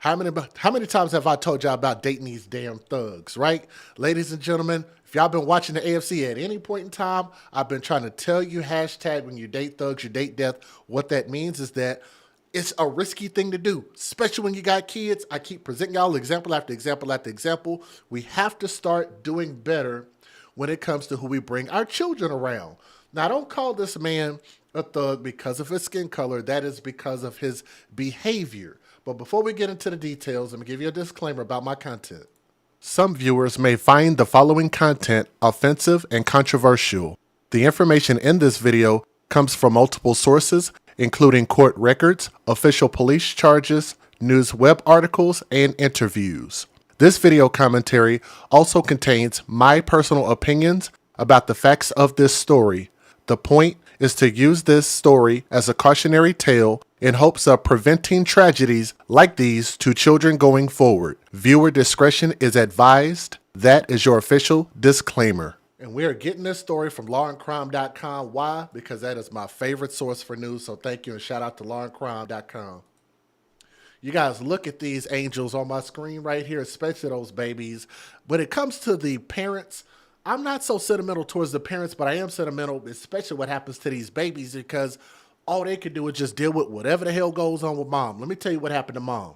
How many times have I told y'all about dating these damn thugs, right? Ladies and gentlemen, if y'all been watching the AFC at any point in time, I've been trying to tell you hashtag when you date thugs, you date death. What that means is that it's a risky thing to do, especially when you got kids. I keep presenting y'all example after example after example. We have to start doing better when it comes to who we bring our children around. Now, don't call this man a thug because of his skin color. That is because of his behavior. But before we get into the details, let me give you a disclaimer about my content. Some viewers may find the following content offensive and controversial. The information in this video comes from multiple sources, including court records, official police charges, news web articles, and interviews. This video commentary also contains my personal opinions about the facts of this story. The point is to use this story as a cautionary tale in hopes of preventing tragedies like these to children going forward. Viewer discretion is advised. That is your official disclaimer. And we are getting this story from lawandcrime.com. Why? Because that is my favorite source for news. So thank you and shout out to lawandcrime.com. You guys look at these angels on my screen right here, especially those babies. When it comes to the parents, I'm not so sentimental towards the parents, but I am sentimental, especially what happens to these babies, because all they can do is just deal with whatever the hell goes on with mom. Let me tell you what happened to mom.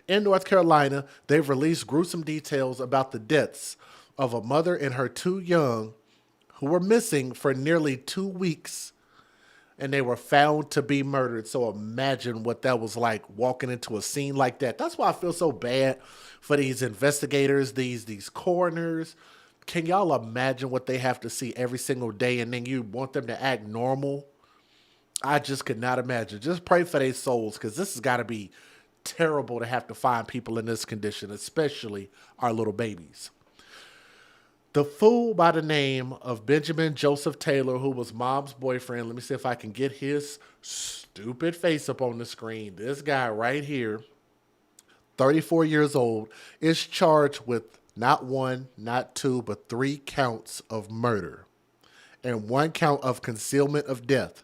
In North Carolina, they've released gruesome details about the deaths of a mother and her two young who were missing for nearly 2 weeks, and they were found to be murdered. So imagine what that was like, walking into a scene like that. That's why I feel so bad for these investigators, these coroners. Can y'all imagine what they have to see every single day, and then you want them to act normal? I just could not imagine. Just pray for their souls, because this has got to be terrible to have to find people in this condition, especially our little babies. The fool by the name of Benjamin Joseph Taylor, who was mom's boyfriend, let me see if I can get his stupid face up on the screen. This guy right here, 34 years old, is charged with not one, not two, but 3 counts of murder and 1 count of concealment of death.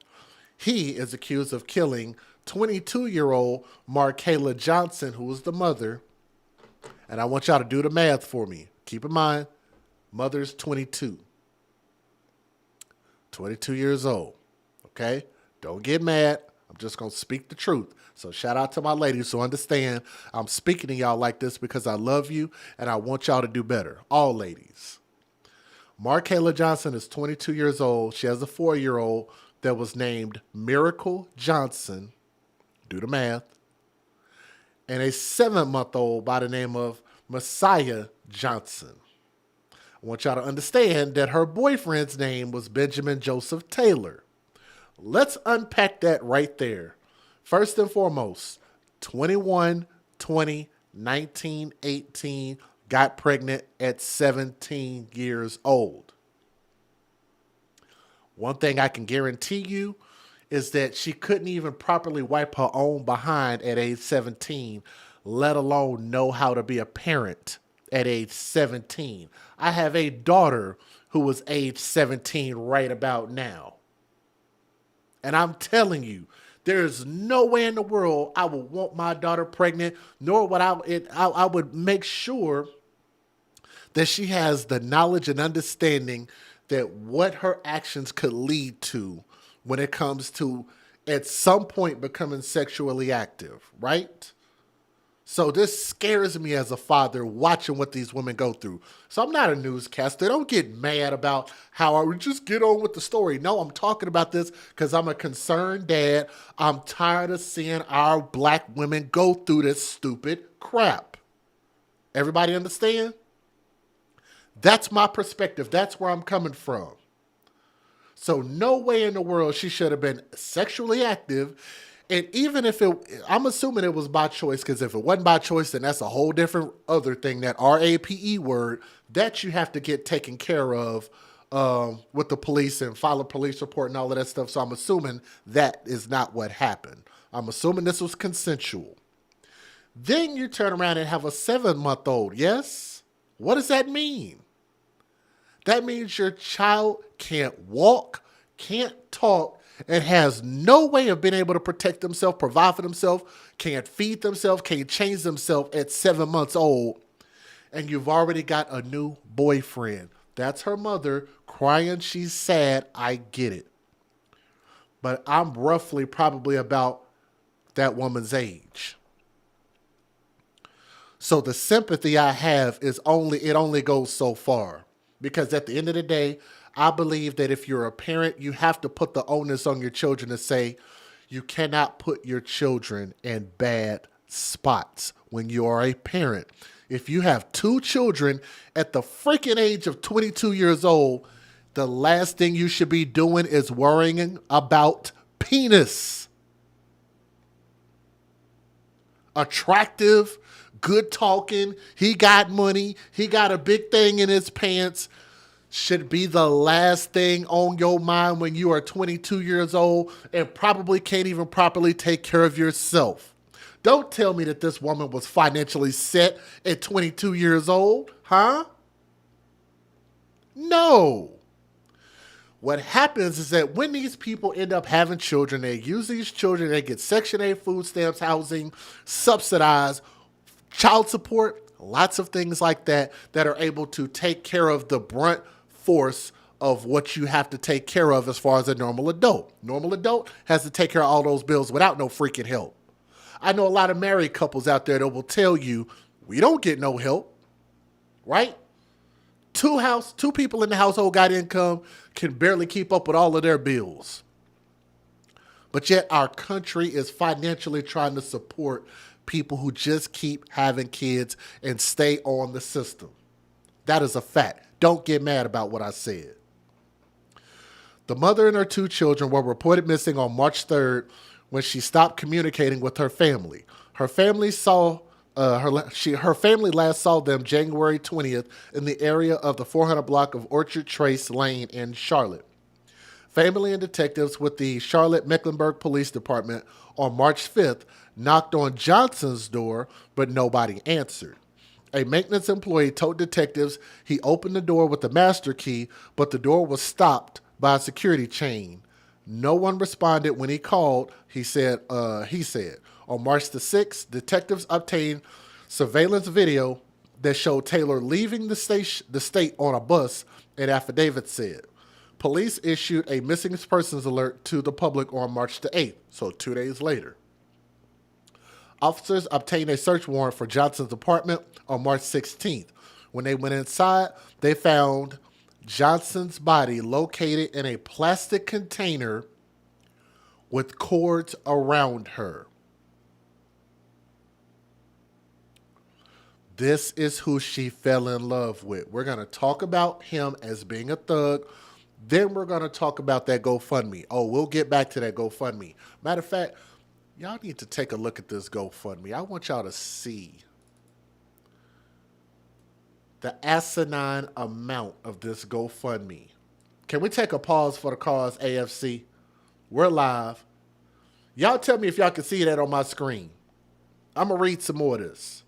He is accused of killing 22-year-old Micciolo Johnson, who was the mother. And I want y'all to do the math for me. Keep in mind, mother's 22. 22 years old. Okay? Don't get mad. I'm just going to speak the truth. So shout out to my ladies who understand I'm speaking to y'all like this because I love you and I want y'all to do better. All ladies. Micciolo Johnson is 22 years old. She has a 4-year-old that was named Miracle Johnson. Do the math. And a 7-month-old by the name of Messiah Johnson. I want y'all to understand that her boyfriend's name was Benjamin Joseph Taylor. Let's unpack that right there. First and foremost, 21, 20, 19, 18, got pregnant at 17 years old. One thing I can guarantee you is that she couldn't even properly wipe her own behind at age 17, let alone know how to be a parent at age 17. I have a daughter who was age 17 right about now. And I'm telling you, there's no way in the world I would want my daughter pregnant, nor would I would make sure that she has the knowledge and understanding that what her actions could lead to when it comes to at some point becoming sexually active, right? So this scares me as a father watching what these women go through. So I'm not a newscaster. Don't get mad about how I would just get on with the story. No, I'm talking about this because I'm a concerned dad. I'm tired of seeing our black women go through this stupid crap. Everybody understand? That's my perspective. That's where I'm coming from. So no way in the world she should have been sexually active. And even if I'm assuming it was by choice, because if it wasn't by choice, then that's a whole different other thing, that RAPE word, that you have to get taken care of with the police and file a police report and all of that stuff. So I'm assuming that is not what happened. I'm assuming this was consensual. Then you turn around and have a 7-month-old, yes? What does that mean? That means your child can't walk, can't talk, and has no way of being able to protect themselves, provide for themselves, can't feed themselves, can't change themselves at 7 months old, and you've already got a new boyfriend. That's her mother crying. She's sad. I get it. But I'm roughly probably about that woman's age. So the sympathy I have is only goes so far. Because at the end of the day, I believe that if you're a parent, you have to put the onus on your children to say you cannot put your children in bad spots when you are a parent. If you have two children at the freaking age of 22 years old, the last thing you should be doing is worrying about penis. Attractive, good talking, he got money, he got a big thing in his pants, should be the last thing on your mind when you are 22 years old and probably can't even properly take care of yourself. Don't tell me that this woman was financially set at 22 years old, huh? No. What happens is that when these people end up having children, they use these children, they get Section 8 food stamps, housing, subsidized, child support, lots of things like that that are able to take care of the brunt force of what you have to take care of as far as a normal adult. Normal adult has to take care of all those bills without no freaking help. I know a lot of married couples out there that will tell you, we don't get no help, right? Two people in the household got income, can barely keep up with all of their bills. But yet our country is financially trying to support people who just keep having kids and stay on the system. That is a fact. Don't get mad about what I said. The mother and her two children were reported missing on March 3rd when she stopped communicating with her family. Her family last saw them January 20th in the area of the 400 block of Orchard Trace Lane in Charlotte. Family and detectives with the Charlotte Mecklenburg Police Department on March 5th knocked on Johnson's door, but nobody answered. A maintenance employee told detectives he opened the door with the master key, but the door was stopped by a security chain. No one responded when he called, he said. On March the 6th, detectives obtained surveillance video that showed Taylor leaving the state on a bus, an affidavit said. Police issued a missing persons alert to the public on March the 8th, so 2 days later. Officers obtained a search warrant for Johnson's apartment on March 16th. When they went inside, they found Johnson's body located in a plastic container with cords around her. This is who she fell in love with. We're going to talk about him as being a thug. Then we're going to talk about that GoFundMe. Oh, we'll get back to that GoFundMe. Matter of fact, y'all need to take a look at this GoFundMe. I want y'all to see the asinine amount of this GoFundMe. Can we take a pause for the cause, AFC? We're live. Y'all tell me if y'all can see that on my screen. I'm going to read some more of this.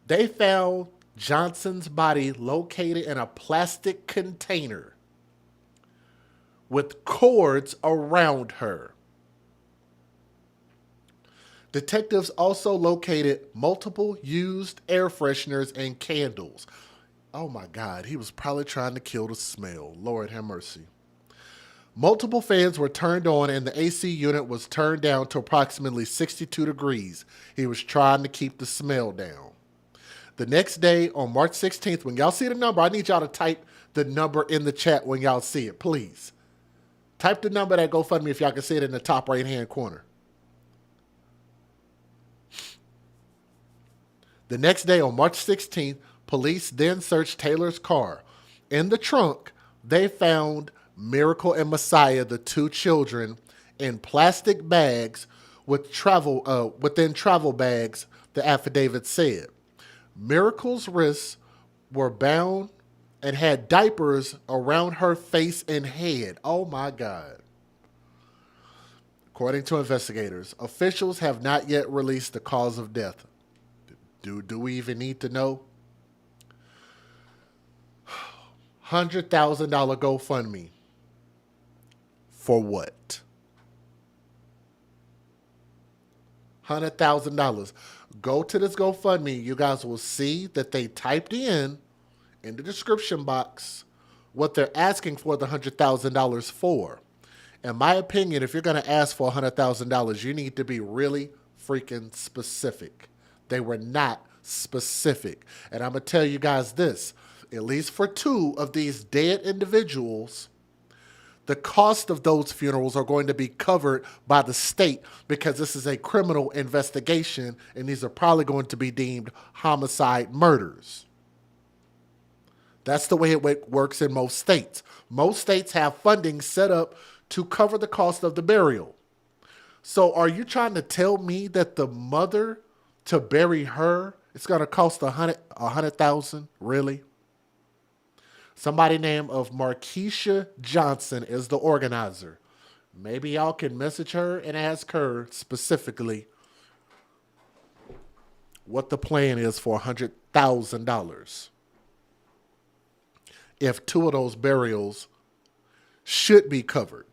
They found Johnson's body located in a plastic container with cords around her. Detectives also located multiple used air fresheners and candles. Oh my God, he was probably trying to kill the smell. Lord have mercy. Multiple fans were turned on and the AC unit was turned down to approximately 62 degrees. He was trying to keep the smell down. The next day, on March 16th, when y'all see the number, I need y'all to type the number in the chat when y'all see it, please. Type the number that GoFundMe if y'all can see it in the top right-hand corner. The next day, on March 16th, police then searched Taylor's car. In the trunk, they found Miracle and Messiah, the two children, in plastic bags within travel bags, the affidavit said. Miracle's wrists were bound and had diapers around her face and head. Oh my God. According to investigators, officials have not yet released the cause of death. Do we even need to know? $100,000 GoFundMe. for what? $100,000. Go to this GoFundMe. You guys will see that they typed in the description box what they're asking for the $100,000 for. In my opinion, if you're going to ask for $100,000, you need to be really freaking specific. They were not specific. And I'm going to tell you guys this, at least for 2 of these dead individuals, the cost of those funerals are going to be covered by the state because this is a criminal investigation and these are probably going to be deemed homicide murders. That's the way it works in most states. Most states have funding set up to cover the cost of the burial. So are you trying to tell me that the mother, to bury her, it's going to cost $100,000? Really? Somebody named of Markeisha Johnson is the organizer. Maybe y'all can message her and ask her specifically what the plan is for $100,000. If 2 of those burials should be covered.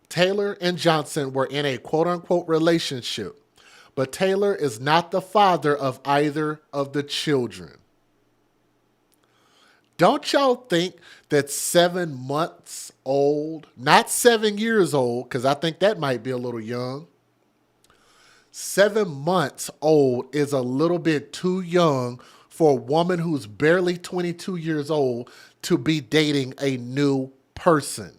Taylor and Johnson were in a quote-unquote relationship, but Taylor is not the father of either of the children. Don't y'all think that 7 months old, not 7 years old, because I think that might be a little young. 7 months old is a little bit too young for a woman who's barely 22 years old to be dating a new person.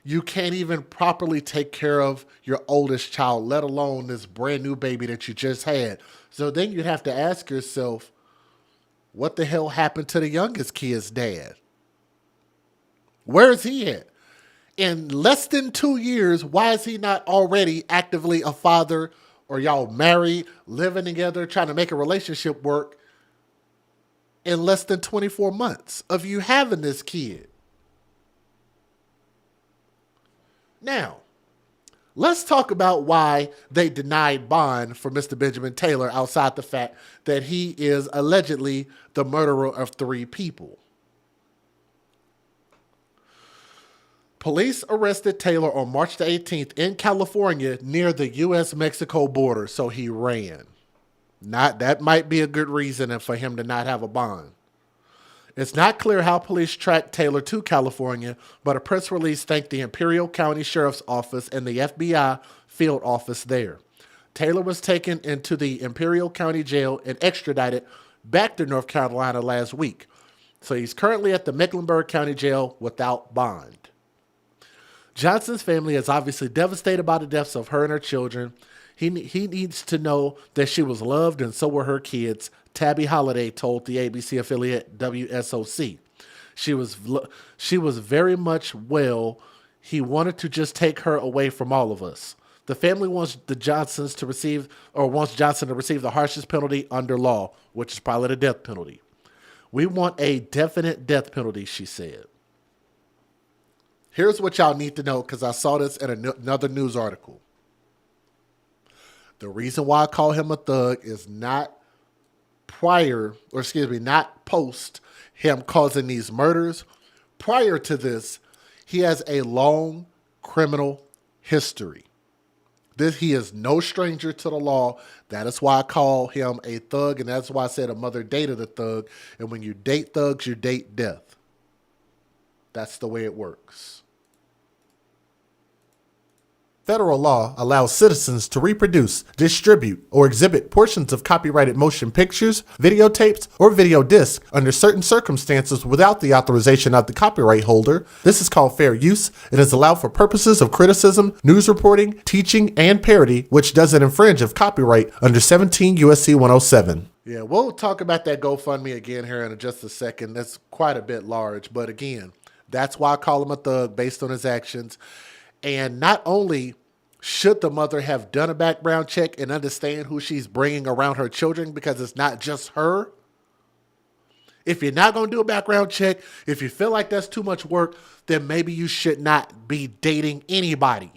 You can't even properly take care of your oldest child, let alone this brand new baby that you just had. So then you'd have to ask yourself, what the hell happened to the youngest kid's dad? Where is he at? In less than 2 years, why is he not already actively a father, or y'all married, living together, trying to make a relationship work in less than 24 months of you having this kid? Now, let's talk about why they denied bond for Mr. Benjamin Taylor outside the fact that he is allegedly the murderer of 3 people. Police arrested Taylor on March the 18th in California near the U.S.-Mexico border, so he ran. That might be a good reason for him to not have a bond. It's not clear how police tracked Taylor to California, but a press release thanked the Imperial County Sheriff's Office and the FBI field office there. Taylor was taken into the Imperial County Jail and extradited back to North Carolina last week. So he's currently at the Mecklenburg County Jail without bond. Johnson's family is obviously devastated by the deaths of her and her children. He needs to know that she was loved and so were her kids, Tabby Holiday told the ABC affiliate WSOC. She was very much well. He wanted to just take her away from all of us. The family wants Johnson to receive the harshest penalty under law, which is probably the death penalty. We want a definite death penalty, she said. Here's what y'all need to know, because I saw this in another news article. The reason why I call him a thug is not not post him causing these murders. Prior to this, he has a long criminal history. He is no stranger to the law. That is why I call him a thug, and that's why I said a mother dated a thug. And when you date thugs, you date death. That's the way it works. Federal law allows citizens to reproduce, distribute, or exhibit portions of copyrighted motion pictures, videotapes, or video discs under certain circumstances without the authorization of the copyright holder. This is called fair use. It is allowed for purposes of criticism, news reporting, teaching, and parody, which doesn't infringe of copyright under 17 U.S.C. 107. Yeah, we'll talk about that GoFundMe again here in just a second. That's quite a bit large, but again, that's why I call him a thug based on his actions. And not only should the mother have done a background check and understand who she's bringing around her children, because it's not just her. If you're not going to do a background check, if you feel like that's too much work, then maybe you should not be dating anybody.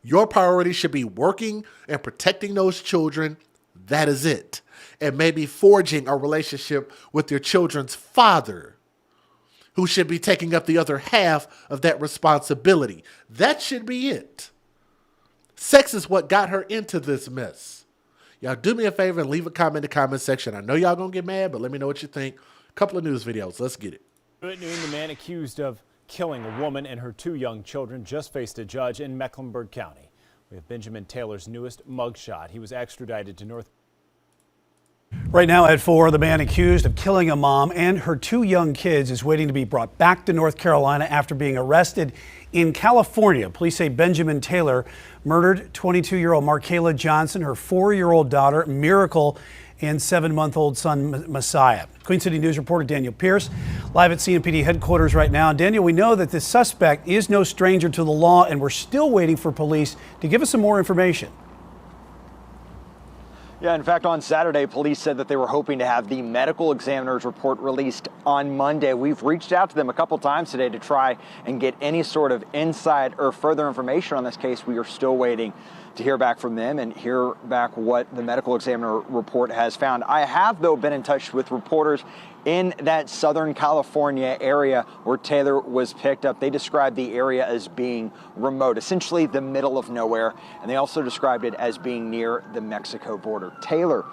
Your priority should be working and protecting those children. That is it. and maybe forging a relationship with your children's father, who should be taking up the other half of that responsibility. That should be it. Sex is what got her into this mess. Y'all do me a favor and leave a comment in the comment section. I know y'all gonna get mad, but let me know what you think. A couple of news videos. Let's get it. At noon, the man accused of killing a woman and her 2 young children just faced a judge in Mecklenburg County. We have Benjamin Taylor's newest mugshot. He was extradited to North. Right now at 4, the man accused of killing a mom and her 2 young kids is waiting to be brought back to North Carolina after being arrested in California. Police say Benjamin Taylor murdered 22-year-old Micciolo Johnson, her 4-year-old daughter Miracle, and 7-month-old son Messiah. Queen City News reporter Daniel Pierce live at CMPD headquarters right now. Daniel, we know that this suspect is no stranger to the law, and we're still waiting for police to give us some more information. Yeah, in fact, on Saturday, police said that they were hoping to have the medical examiner's report released on Monday. We've reached out to them a couple times today to try and get any sort of insight or further information on this case. We are still waiting to hear back from them and hear back what the medical examiner report has found. I have, though, been in touch with reporters in that Southern California area where Taylor was picked up. They described the area as being remote, essentially the middle of nowhere, and they also described it as being near the Mexico border. Taylor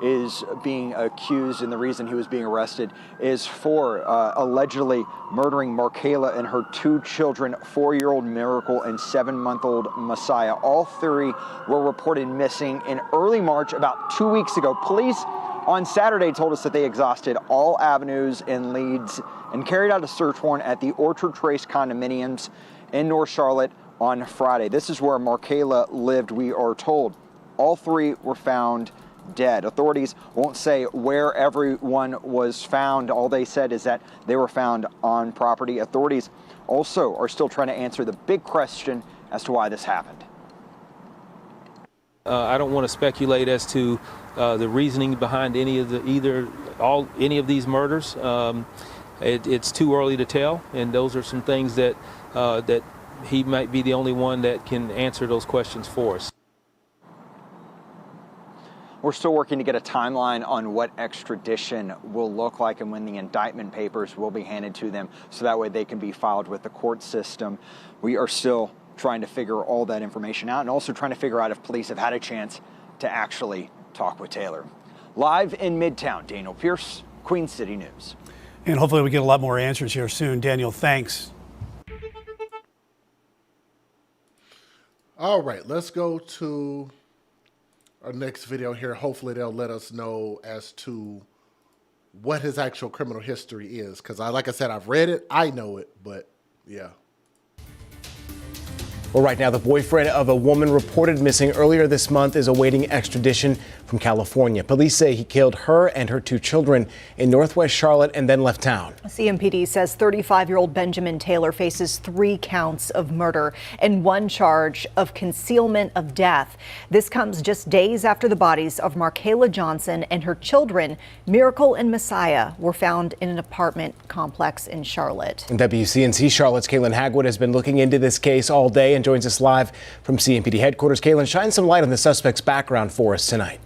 is being accused, and the reason he was being arrested is for allegedly murdering Micciolo and her 2 children, 4-year-old Miracle and 7-month-old Messiah. All 3 were reported missing in early March, about 2 weeks ago. Police on Saturday told us that they exhausted all avenues and leads and carried out a search warrant at the Orchard Trace condominiums in North Charlotte on Friday. This is where Micciolo lived, we are told. All 3 were found dead. Authorities won't say where everyone was found. All they said is that they were found on property. Authorities also are still trying to answer the big question as to why this happened. I don't want to speculate as to the reasoning behind any of these murders. It's too early to tell, and those are some things that that he might be the only one that can answer those questions for us. We're still working to get a timeline on what extradition will look like and when the indictment papers will be handed to them, so that way they can be filed with the court system. We are still trying to figure all that information out and also trying to figure out if police have had a chance to actually talk with Taylor. Live in Midtown, Daniel Pierce, Queen City News. And hopefully we get a lot more answers here soon. Daniel, thanks. All right, let's go to our next video here. Hopefully they'll let us know as to what his actual criminal history is. Because like I said, I've read it, I know it, but yeah. Well, right now, the boyfriend of a woman reported missing earlier this month is awaiting extradition from California. Police say he killed her and her 2 children in Northwest Charlotte and then left town. CMPD says 35-year-old Benjamin Taylor faces 3 counts of murder and 1 charge of concealment of death. This comes just days after the bodies of Micciolo Johnson and her children, Miracle and Messiah, were found in an apartment complex in Charlotte. And WCNC Charlotte's Kaylin Hagwood has been looking into this case all day and joins us live from CMPD headquarters. Kaylin, shine some light on the suspect's background for us tonight.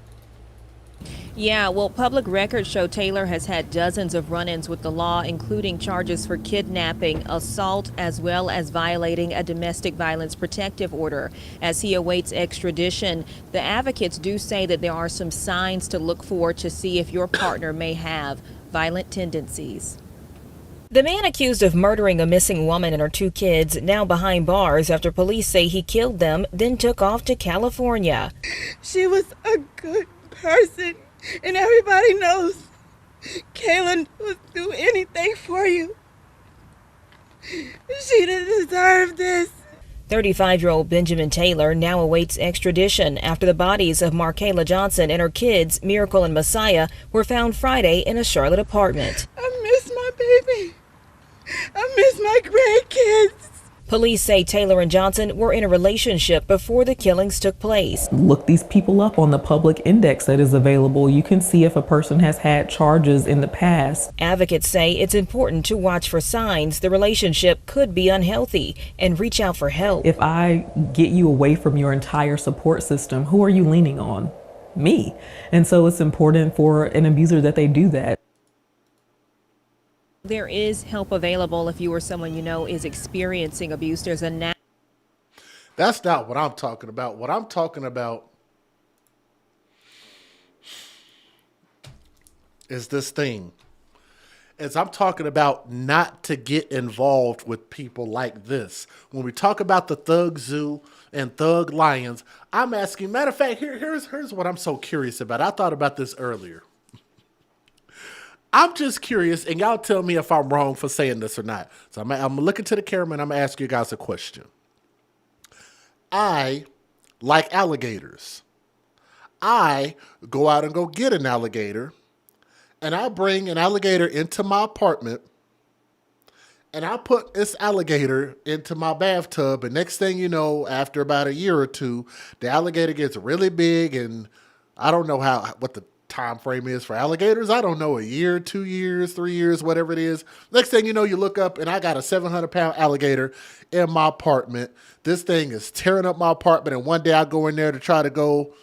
Yeah, well, public records show Taylor has had dozens of run-ins with the law, including charges for kidnapping, assault, as well as violating a domestic violence protective order. As he awaits extradition, the advocates do say that there are some signs to look for to see if your partner may have violent tendencies. The man accused of murdering a missing woman and her 2 kids now behind bars after police say he killed them, then took off to California. She was a good person, and everybody knows Kaylin would do anything for you. She didn't deserve this. 35-year-old Benjamin Taylor now awaits extradition after the bodies of Micciolo Johnson and her kids, Miracle and Messiah, were found Friday in a Charlotte apartment. I miss my baby. I miss my grandkids. Police say Taylor and Johnson were in a relationship before the killings took place. Look these people up on the public index that is available. You can see if a person has had charges in the past. Advocates say it's important to watch for signs the relationship could be unhealthy and reach out for help. If I get you away from your entire support system, who are you leaning on? me. And so it's important for an abuser that they do that. There is help available if you or someone you know is experiencing abuse. There's a That's not what I'm talking about. What I'm talking about is this thing. I'm talking about not to get involved with people like this. When we talk about the Thug Zoo and Thug Lions, I'm asking, matter of fact, here's what I'm so curious about. I thought about this earlier. I'm just curious, and y'all tell me if I'm wrong for saying this or not. So I'm looking to the camera, and I'm going to ask you guys a question. I like alligators. I go out and go get an alligator, and I bring an alligator into my apartment, and I put this alligator into my bathtub, and next thing you know, after about a year or two, the alligator gets really big, and I don't know what the time frame is for alligators. I don't know, a year, 2 years, 3 years, whatever it is. Next thing you know, you look up, and I got a 700-pound alligator in my apartment. This thing is tearing up my apartment, and one day I go in there to try to go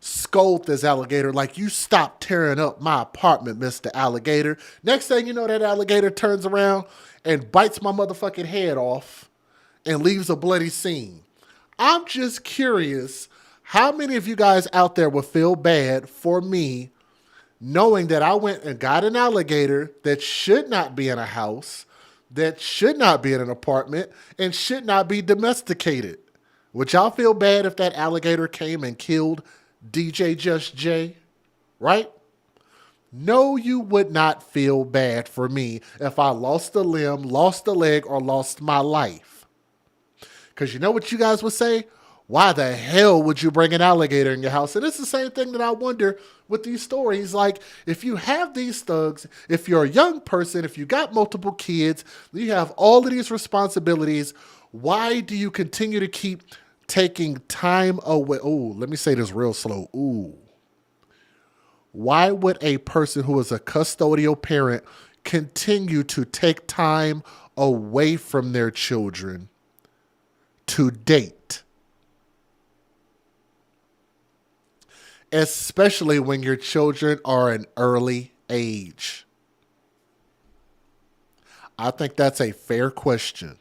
scold this alligator, like, you stop tearing up my apartment, Mr. Alligator. Next thing you know, that alligator turns around and bites my motherfucking head off and leaves a bloody scene. I'm just curious, how many of you guys out there would feel bad for me knowing that I went and got an alligator that should not be in a house, that should not be in an apartment, and should not be domesticated? Would y'all feel bad if that alligator came and killed DJ Just J, right? No, you would not feel bad for me if I lost a limb, lost a leg, or lost my life. Because you know what you guys would say? Why the hell would you bring an alligator in your house? And it's the same thing that I wonder with these stories. Like, if you have these thugs, if you're a young person, if you got multiple kids, you have all of these responsibilities, why do you continue to keep taking time away? Oh, let me say this real slow. Ooh. Why would a person who is a custodial parent continue to take time away from their children to date? Especially when your children are an early age. I think that's a fair question.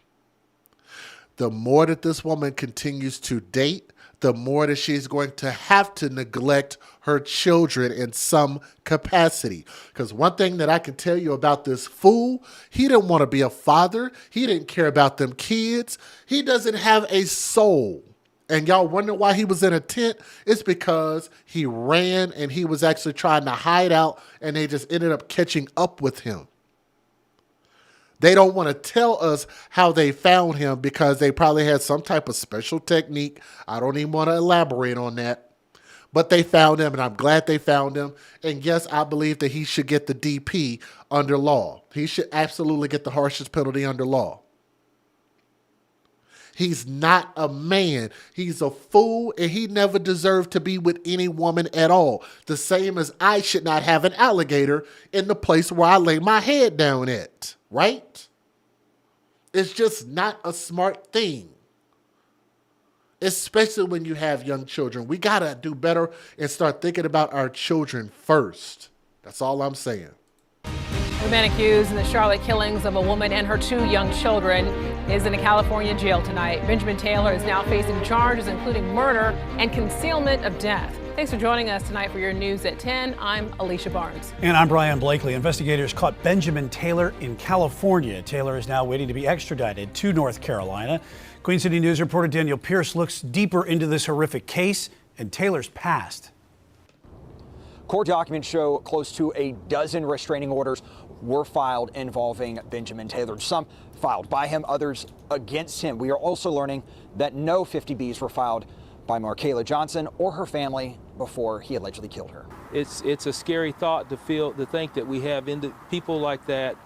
The more that this woman continues to date, the more that she's going to have to neglect her children in some capacity. Because one thing that I can tell you about this fool, he didn't want to be a father. He didn't care about them kids. He doesn't have a soul. And y'all wonder why he was in a tent? It's because he ran and he was actually trying to hide out, and they just ended up catching up with him. They don't want to tell us how they found him because they probably had some type of special technique. I don't even want to elaborate on that. But they found him, and I'm glad they found him. And yes, I believe that he should get the DP under law. He should absolutely get the harshest penalty under law. He's not a man. He's a fool, and he never deserved to be with any woman at all. The same as I should not have an alligator in the place where I lay my head down at, right? It's just not a smart thing. Especially when you have young children. We got to do better and start thinking about our children first. That's all I'm saying. The man accused in the Charlotte killings of a woman and her 2 young children is in a California jail tonight. Benjamin Taylor is now facing charges including murder and concealment of death. Thanks for joining us tonight for your news at 10. I'm Alicia Barnes. And I'm Brian Blakely. Investigators caught Benjamin Taylor in California. Taylor is now waiting to be extradited to North Carolina. Queen City News reporter Daniel Pierce looks deeper into this horrific case and Taylor's past. Court documents show close to a dozen restraining orders were filed involving Benjamin Taylor. Some filed by him, others against him. We are also learning that no 50Bs were filed by Micciolo Johnson or her family before he allegedly killed her. It's a scary thought to think that we have people like that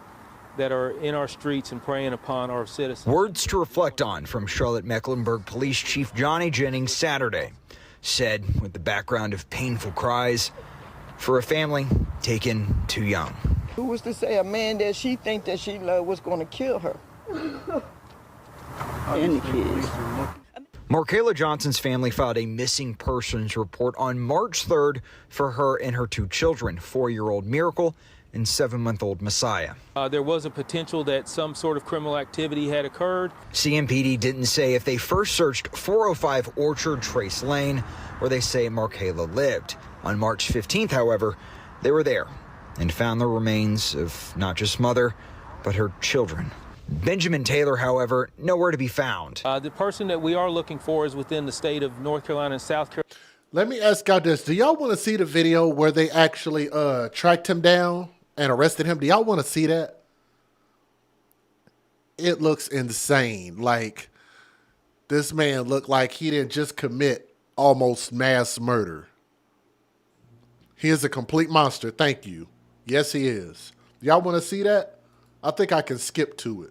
are in our streets and preying upon our citizens. Words to reflect on from Charlotte-Mecklenburg Police Chief Johnny Jennings Saturday. Said with the background of painful cries for a family taken too young. Who was to say a man that she think that she loved was going to kill her? And the kids. Micciolo Johnson's family filed a missing persons report on March 3rd for her and her 2 children, 4-year-old Miracle and 7-month-old Messiah. There was a potential that some sort of criminal activity had occurred. CMPD didn't say if they first searched 405 Orchard Trace Lane, where they say Micciolo lived. On March 15th, however, they were there and found the remains of not just mother, but her children. Benjamin Taylor, however, nowhere to be found. The person that we are looking for is within the state of North Carolina and South Carolina. Let me ask y'all this. Do y'all want to see the video where they actually tracked him down and arrested him? Do y'all want to see that? It looks insane. Like, this man looked like he didn't just commit almost mass murder. He is a complete monster. Thank you. Yes, he is. Y'all want to see that? I think I can skip to it.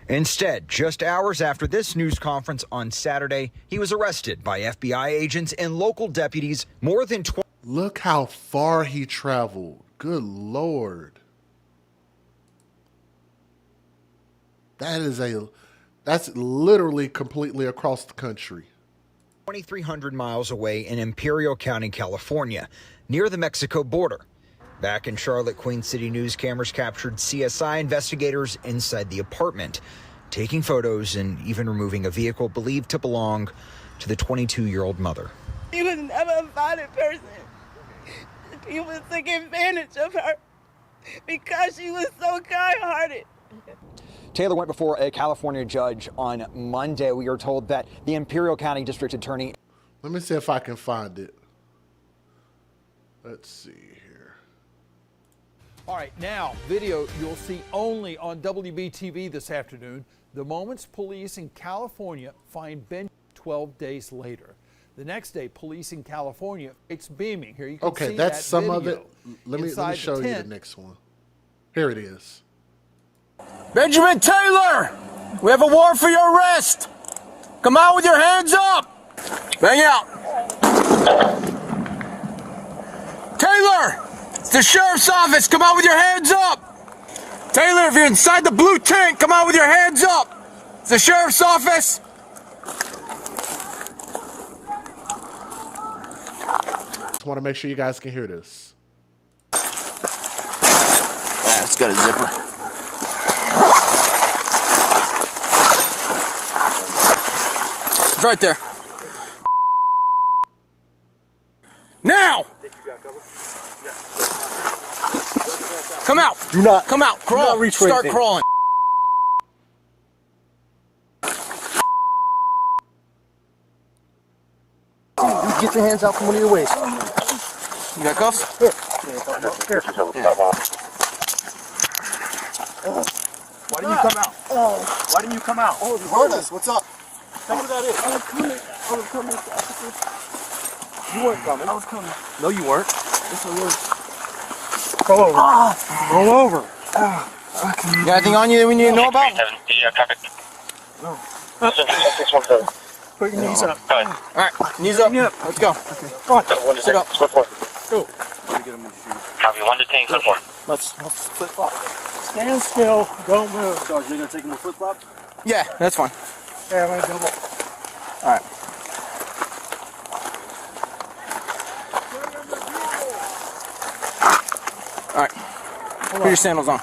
Instead, just hours after this news conference on Saturday, he was arrested by FBI agents and local deputies. More than 20. Look how far he traveled. Good Lord. That's literally completely across the country. 2,300 miles away in Imperial County, California, near the Mexico border. Back in Charlotte, Queen City news cameras captured CSI investigators inside the apartment, taking photos and even removing a vehicle believed to belong to the 22-year-old mother. He was never a violent person. People took advantage of her because she was so kind-hearted. Taylor went before a California judge on Monday. We are told that the Imperial County District Attorney... Let me see if I can find it. Let's see here. All right, now, video you'll see only on WBTV this afternoon. The moments police in California find Ben 12 days later. The next day, police in California, it's beaming. Here you can see Okay, that's that some video of it. Let me show you the next one. Here it is. Benjamin Taylor, we have a warrant for your arrest. Come out with your hands up. Bang out. Taylor, it's the sheriff's office. Come out with your hands up. Taylor, if you're inside the blue tent, come out with your hands up. It's the sheriff's office. Just want to make sure you guys can hear this. It's got a zipper. It's right there. Now! Come out! Do not. Come out! Crawl! Do not reach for Start anything. crawling. You get your hands out from under your waist. You got cuffs? Here. Why didn't you come out? Why didn't you come out? Oh, you heard us. What's up? Tell me who that is. I was coming. You weren't coming. I was coming. No, you weren't. Yes, I was. Roll over. Roll over. Okay. You got anything on you that we need to know about? No. Put your knees up. All right, knees up. Let's go. Okay. Come on. Sit up. Go. Copy, 1 to 10, code 4. Let's flip flop. Stand still. Don't move. So you're gonna take him to flip flop? Yeah, that's fine. Yeah, I'm gonna double. All right. All right. Put your sandals on.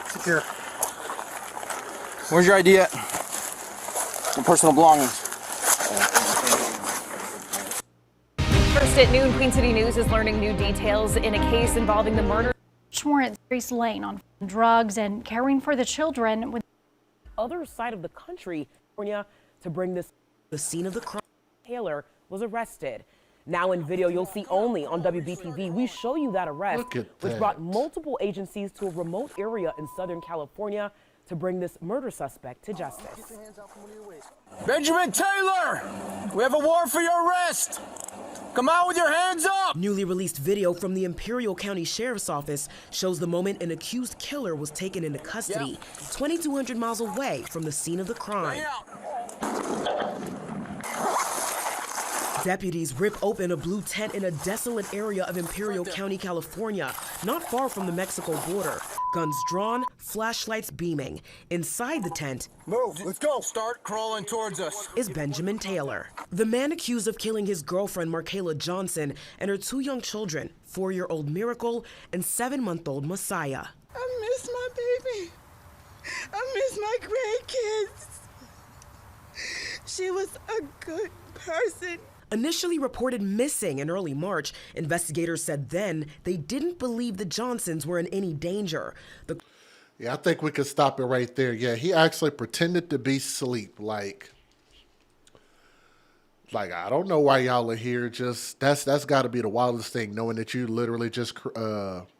Secure. Where's your ID at? Your personal belongings. First at noon, Queen City News is learning new details in a case involving the murder. Warrant Grace Lane on drugs and caring for the children with other side of the country, California, to bring this the scene of the crime. Taylor was arrested. Now in video you'll see only on WBTV, we show you that arrest, which brought multiple agencies to a remote area in Southern California to bring this murder suspect to justice. Benjamin Taylor, we have a warrant for your arrest. Come out with your hands up! Newly released video from the Imperial County Sheriff's Office shows the moment an accused killer was taken into custody, 2,200 miles away from the scene of the crime. Deputies rip open a blue tent in a desolate area of Imperial County, California, not far from the Mexico border. Guns drawn, flashlights beaming. Inside the tent, Move, let's go. Start crawling towards us. is Benjamin Taylor, the man accused of killing his girlfriend Micciolo Johnson and her 2 young children, 4-year-old Miracle and 7-month-old Messiah. I miss my baby. I miss my grandkids. She was a good person. Initially reported missing in early March, investigators said then they didn't believe the Johnsons were in any danger. Yeah, I think we could stop it right there. Yeah, he actually pretended to be asleep. Like I don't know why y'all are here. Just that's got to be the wildest thing, knowing that you literally just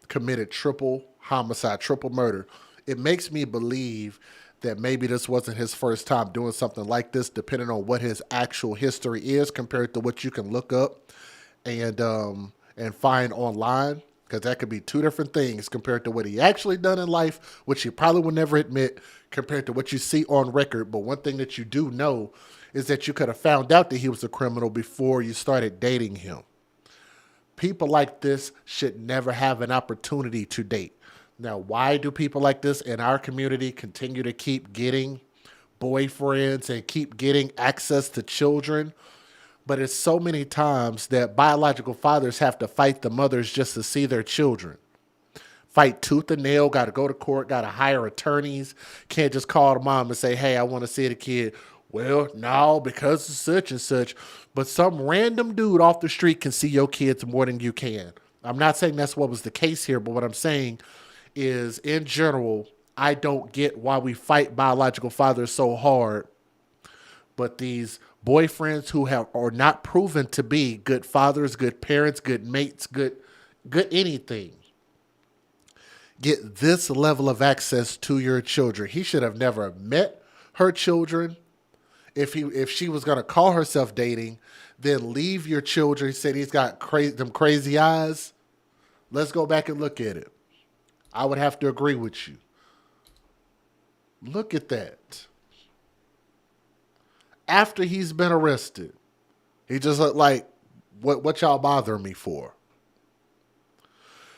committed triple homicide, triple murder. It makes me believe that maybe this wasn't his first time doing something like this, depending on what his actual history is compared to what you can look up and find online, because that could be two different things compared to what he actually done in life, which he probably would never admit, compared to what you see on record. But one thing that you do know is that you could have found out that he was a criminal before you started dating him. People like this should never have an opportunity to date. Now, why do people like this in our community continue to keep getting boyfriends and keep getting access to children? But it's so many times that biological fathers have to fight the mothers just to see their children. Fight tooth and nail, got to go to court, got to hire attorneys. Can't just call the mom and say, hey, I want to see the kid. Well, no, because of such and such. But some random dude off the street can see your kids more than you can. I'm not saying that's what was the case here, but what I'm saying is, in general, I don't get why we fight biological fathers so hard. But these boyfriends who are not proven to be good fathers, good parents, good mates, good anything, get this level of access to your children. He should have never met her children. If she was going to call herself dating, then leave your children. Said he's got them crazy eyes. Let's go back and look at it. I would have to agree with you. Look at that. After he's been arrested, he just looked like, what y'all bothering me for?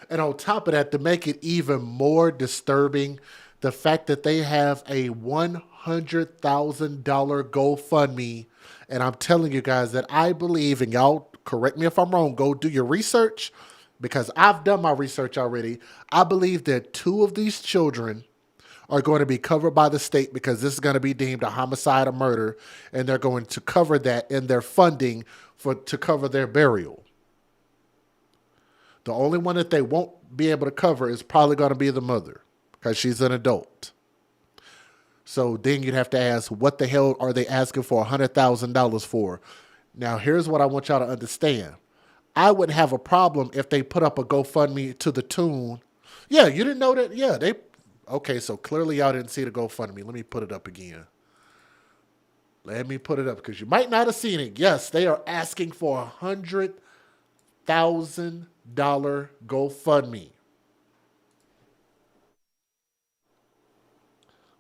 And on top of that, to make it even more disturbing, the fact that they have a $100,000 GoFundMe. And I'm telling you guys that I believe, and y'all correct me if I'm wrong, go do your research, because I've done my research already. I believe that 2 of these children are going to be covered by the state, because this is going to be deemed a homicide or murder, and they're going to cover that in their funding to cover their burial. The only one that they won't be able to cover is probably going to be the mother, because she's an adult. So then you'd have to ask, what the hell are they asking for $100,000 for? Now, here's what I want y'all to understand. I wouldn't have a problem if they put up a GoFundMe to the tune. Yeah, you didn't know that? Yeah, okay, so clearly y'all didn't see the GoFundMe. Let me put it up again. Let me put it up, because you might not have seen it. Yes, they are asking for a $100,000 GoFundMe.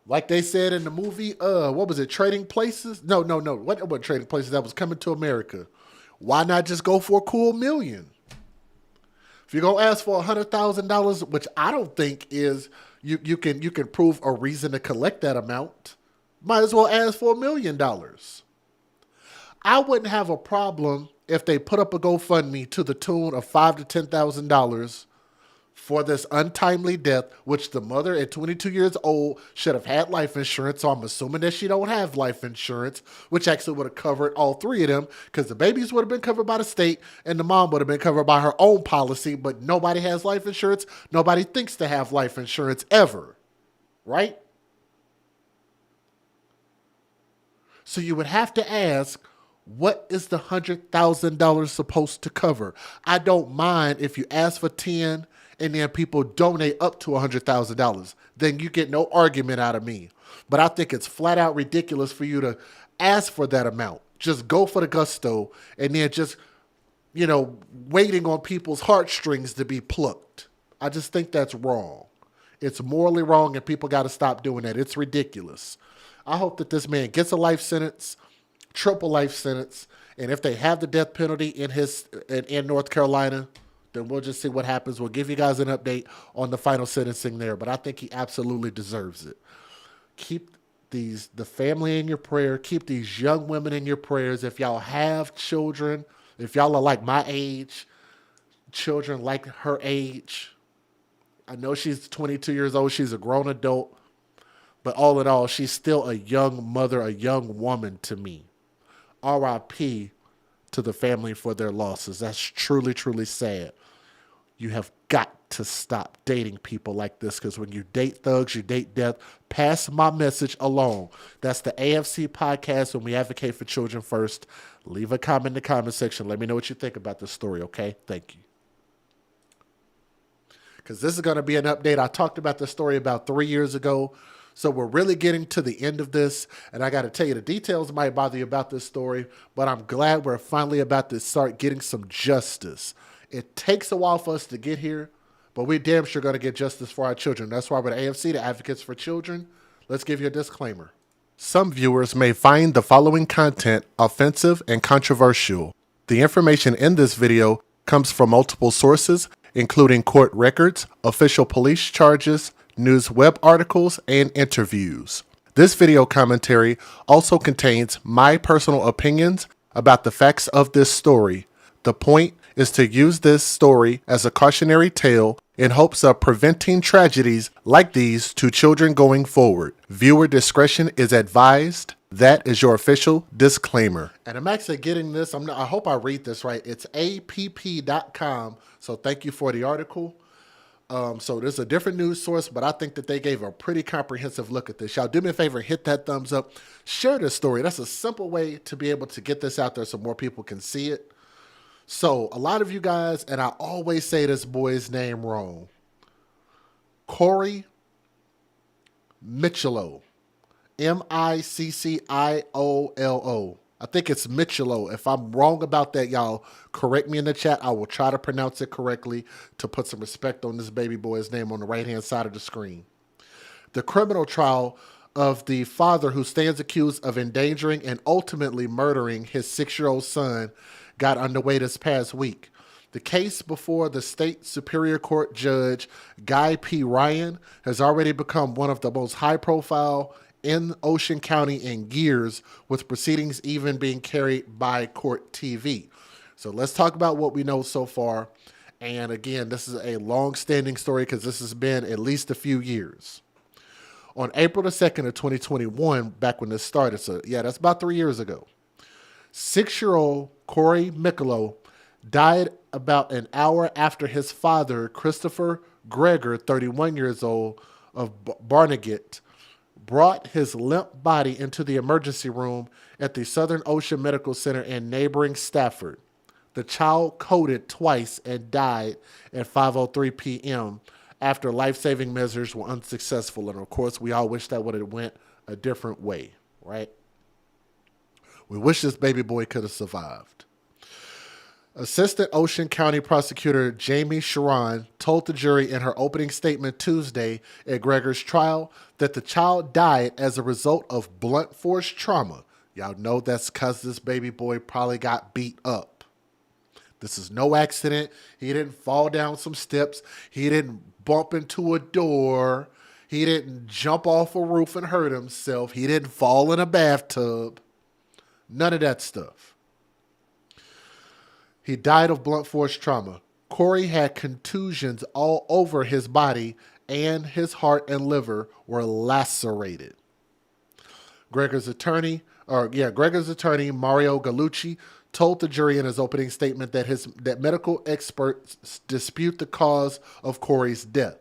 Like they said in the movie, what was it, Trading Places? No. What was Trading Places? That was Coming to America. Why not just go for a cool $1 million? If you're going to ask for $100,000, which I don't think is, you can prove a reason to collect that amount, might as well ask for $1 million. I wouldn't have a problem if they put up a GoFundMe to the tune of $5,000 to $10,000 for this untimely death, which the mother at 22 years old should have had life insurance. So I'm assuming that she don't have life insurance, which actually would have covered all 3 of them, because the babies would have been covered by the state and the mom would have been covered by her own policy, but nobody has life insurance. Nobody thinks to have life insurance ever, right? So you would have to ask, what is the $100,000 supposed to cover? I don't mind if you ask for 10 and then people donate up to $100,000. Then you get no argument out of me. But I think it's flat out ridiculous for you to ask for that amount. Just go for the gusto and then just, waiting on people's heartstrings to be plucked. I just think that's wrong. It's morally wrong, and people got to stop doing that. It's ridiculous. I hope that this man gets a life sentence, triple life sentence, and if they have the death penalty in North Carolina, then we'll just see what happens. We'll give you guys an update on the final sentencing there, but I think he absolutely deserves it. Keep the family in your prayer. Keep these young women in your prayers. If y'all have children, if y'all are like my age, children like her age, I know she's 22 years old. She's a grown adult. But all in all, she's still a young mother, a young woman to me. R.I.P. to the family for their losses. That's truly, truly sad. You have got to stop dating people like this, because when you date thugs, you date death. Pass my message along. That's the AFC podcast, when we advocate for children first. Leave a comment in the comment section. Let me know what you think about this story, okay? Thank you. Because this is going to be an update. I talked about this story about 3 years ago. So we're really getting to the end of this. And I got to tell you, the details might bother you about this story, but I'm glad we're finally about to start getting some justice. It takes a while for us to get here, but we're damn sure going to get justice for our children. That's why we're the AFC, the Advocates for Children. Let's give you a disclaimer. Some viewers may find the following content offensive and controversial. The information in this video comes from multiple sources, including court records, official police charges, news web articles, and interviews. This video commentary also contains my personal opinions about the facts of this story. The point is to use this story as a cautionary tale in hopes of preventing tragedies like these to children going forward. Viewer discretion is advised. That is your official disclaimer. And I'm actually getting this. I hope I read this right. It's app.com. So thank you for the article. So there's a different news source, but I think that they gave a pretty comprehensive look at this. Y'all do me a favor, hit that thumbs up, share this story. That's a simple way to be able to get this out there so more people can see it. So a lot of you guys, and I always say this boy's name wrong, Corey Micciolo, Micciolo. I think it's Micciolo. If I'm wrong about that, y'all correct me in the chat. I will try to pronounce it correctly to put some respect on this baby boy's name on the right-hand side of the screen. The criminal trial of the father who stands accused of endangering and ultimately murdering his 6-year-old son got underway this past week. The case before the state Superior Court Judge Guy P. Ryan has already become one of the most high-profile in Ocean County in years, with proceedings even being carried by Court TV. So let's talk about what we know so far. And again, this is a long-standing story because this has been at least a few years. On April the 2nd of 2021, back when this started, so yeah, that's about 3 years ago, 6-year-old Corey Micciolo died about an hour after his father, Christopher Greger, 31 years old, of Barnegat, brought his limp body into the emergency room at the Southern Ocean Medical Center in neighboring Stafford. The child coded twice and died at 5:03 p.m. after life-saving measures were unsuccessful. And of course, we all wish that would have went a different way, right? We wish this baby boy could have survived. Assistant Ocean County Prosecutor Jamie Sharon told the jury in her opening statement Tuesday at Greger's trial that the child died as a result of blunt force trauma. Y'all know that's because this baby boy probably got beat up. This is no accident. He didn't fall down some steps. He didn't bump into a door. He didn't jump off a roof and hurt himself. He didn't fall in a bathtub. None of that stuff. He died of blunt force trauma. Corey had contusions all over his body, and his heart and liver were lacerated. Greger's attorney, Mario Gallucci, told the jury in his opening statement that medical experts dispute the cause of Corey's death.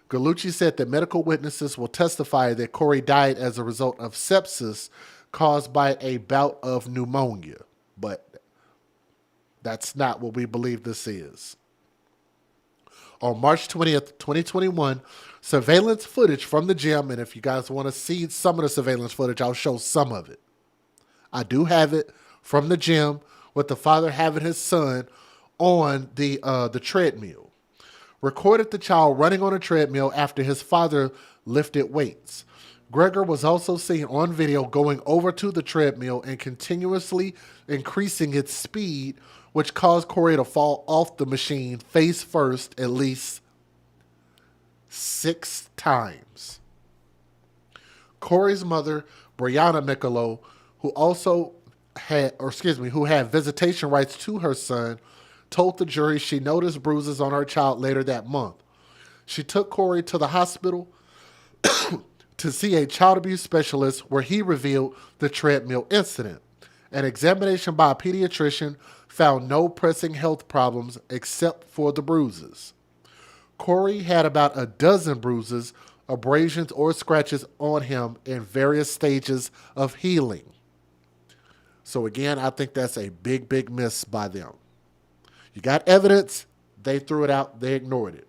Gallucci said that medical witnesses will testify that Corey died as a result of sepsis caused by a bout of pneumonia, but that's not what we believe this is. On March 20th, 2021, surveillance footage from the gym, and if you guys want to see some of the surveillance footage, I'll show some of it. I do have it from the gym with the father having his son on the treadmill. Recorded the child running on a treadmill after his father lifted weights. Gregor was also seen on video going over to the treadmill and continuously increasing its speed, which caused Corey to fall off the machine face first at least 6 times. Corey's mother, Brianna Micciolo, who had visitation rights to her son, told the jury she noticed bruises on her child later that month. She took Corey to the hospital to see a child abuse specialist, where he revealed the treadmill incident. An examination by a pediatrician found no pressing health problems except for the bruises. Corey had about a dozen bruises, abrasions, or scratches on him in various stages of healing. So again, I think that's a big, big miss by them. You got evidence, they threw it out, they ignored it.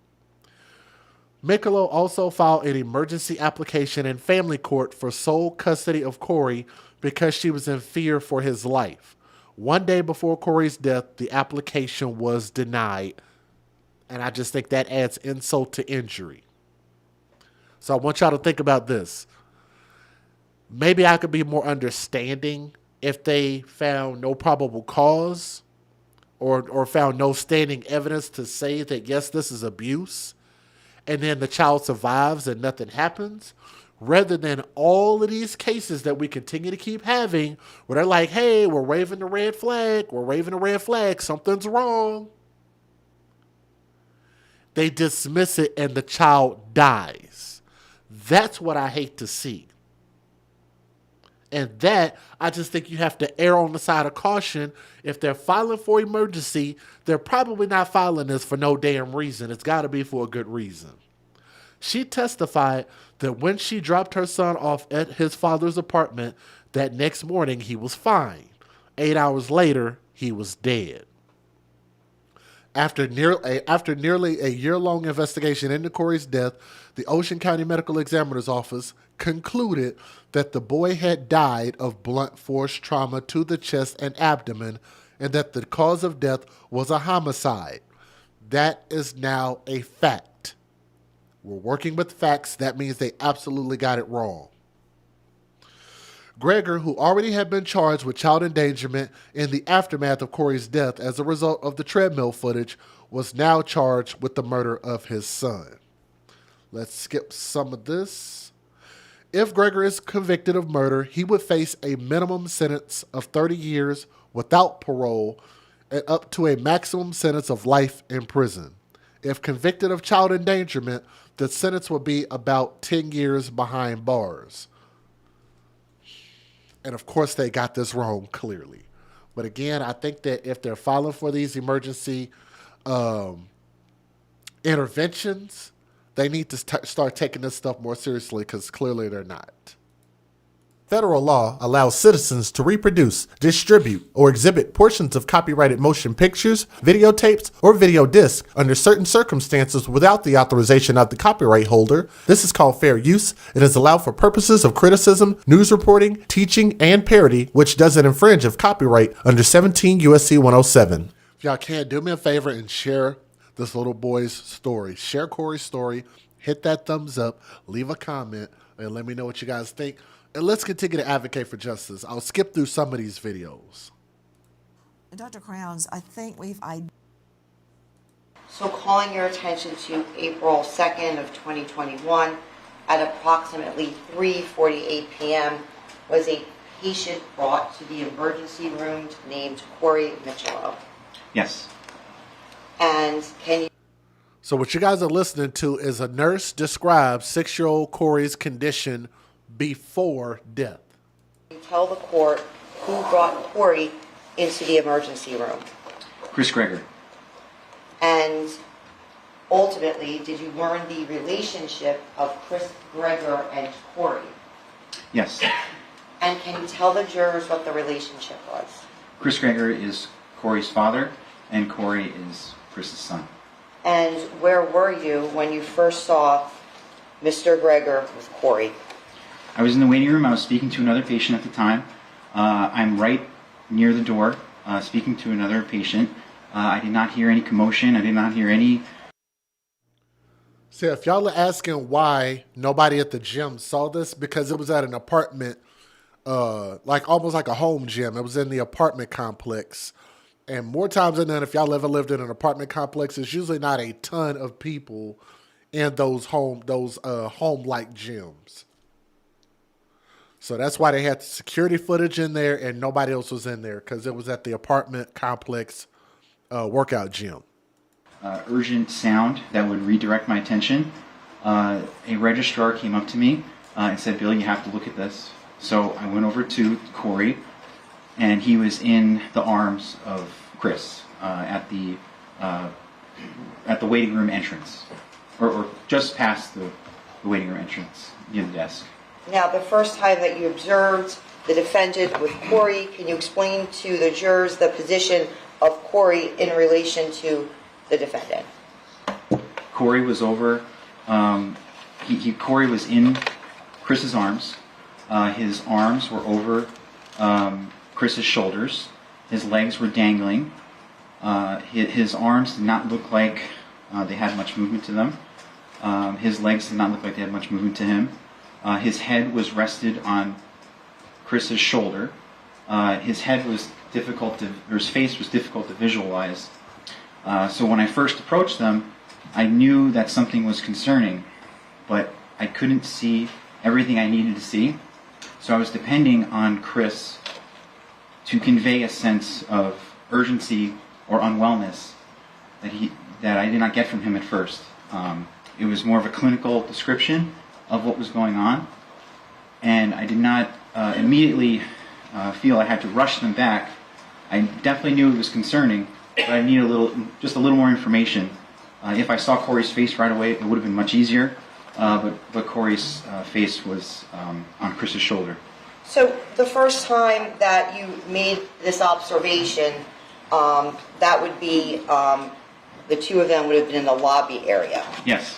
Micciolo also filed an emergency application in family court for sole custody of Corey because she was in fear for his life. One day before Corey's death, the application was denied, and I just think that adds insult to injury. So I want y'all to think about this. Maybe I could be more understanding if they found no probable cause or found no standing evidence to say that, yes, this is abuse, and then the child survives and nothing happens, rather than all of these cases that we continue to keep having where they're like, hey, we're waving the red flag, something's wrong. They dismiss it and the child dies. That's what I hate to see. And that, I just think you have to err on the side of caution. If they're filing for emergency, they're probably not filing this for no damn reason. It's got to be for a good reason. She testified that when she dropped her son off at his father's apartment, that next morning he was fine. 8 hours later, he was dead. After nearly a year-long investigation into Corey's death, the Ocean County Medical Examiner's Office concluded that the boy had died of blunt force trauma to the chest and abdomen, and that the cause of death was a homicide. That is now a fact. We're working with facts. That means they absolutely got it wrong. Gregor, who already had been charged with child endangerment in the aftermath of Corey's death as a result of the treadmill footage, was now charged with the murder of his son. Let's skip some of this. If Gregor is convicted of murder, he would face a minimum sentence of 30 years without parole and up to a maximum sentence of life in prison. If convicted of child endangerment, the sentence would be about 10 years behind bars. And of course, they got this wrong clearly. But again, I think that if they're filing for these emergency interventions, they need to start taking this stuff more seriously, because clearly they're not. Federal law allows citizens to reproduce, distribute, or exhibit portions of copyrighted motion pictures, videotapes, or video discs under certain circumstances without the authorization of the copyright holder. This is called fair use. It is allowed for purposes of criticism, news reporting, teaching, and parody, which doesn't infringe of copyright under 17 U.S.C. 107. If y'all can, do me a favor and share this little boy's story. Share Corey's story. Hit that thumbs up. Leave a comment and let me know what you guys think. And let's continue to advocate for justice. I'll skip through some of these videos. Dr. Crowns, I think we've... So calling your attention to April 2nd of 2021 at approximately 3:48 p.m. was a patient brought to the emergency room named Corey Micciolo. Yes. And can you... So what you guys are listening to is a nurse describes 6-year-old Corey's condition before death. Can you tell the court who brought Corey into the emergency room? Chris Gregor. And ultimately, did you learn the relationship of Chris Gregor and Corey? Yes. And can you tell the jurors what the relationship was? Chris Gregor is Corey's father, and Corey is Chris's son. And where were you when you first saw Mr. Gregor with Corey? I was in the waiting room. I was speaking to another patient at the time. I'm right near the door speaking to another patient. I did not hear any commotion. I did not hear any... So if y'all are asking why nobody at the gym saw this, because it was at an apartment, like almost like a home gym. It was in the apartment complex. And more times than not, if y'all ever lived in an apartment complex, it's usually not a ton of people in those home-like gyms. So that's why they had the security footage in there and nobody else was in there, because it was at the apartment complex workout gym. Urgent sound that would redirect my attention. A registrar came up to me and said, "Bill, you have to look at this." So I went over to Corey, and he was in the arms of Chris at the waiting room entrance, or just past the waiting room entrance near the desk. Now, the first time that you observed the defendant with Corey, can you explain to the jurors the position of Corey in relation to the defendant? Corey was over. Corey was in Chris's arms. His arms were over Chris's shoulders. His legs were dangling. His arms did not look like they had much movement to them. His legs did not look like they had much movement to him. His head was rested on Chris's shoulder. His head was his face was difficult to visualize. So when I first approached them, I knew that something was concerning, but I couldn't see everything I needed to see. So I was depending on Chris to convey a sense of urgency or unwellness that I did not get from him at first. It was more of a clinical description of what was going on, and I did not immediately feel I had to rush them back. I definitely knew it was concerning, but I needed just a little more information. If I saw Corey's face right away, it would have been much easier, but Corey's face was on Chris's shoulder. So the first time that you made this observation, that would be the two of them would have been in the lobby area. Yes.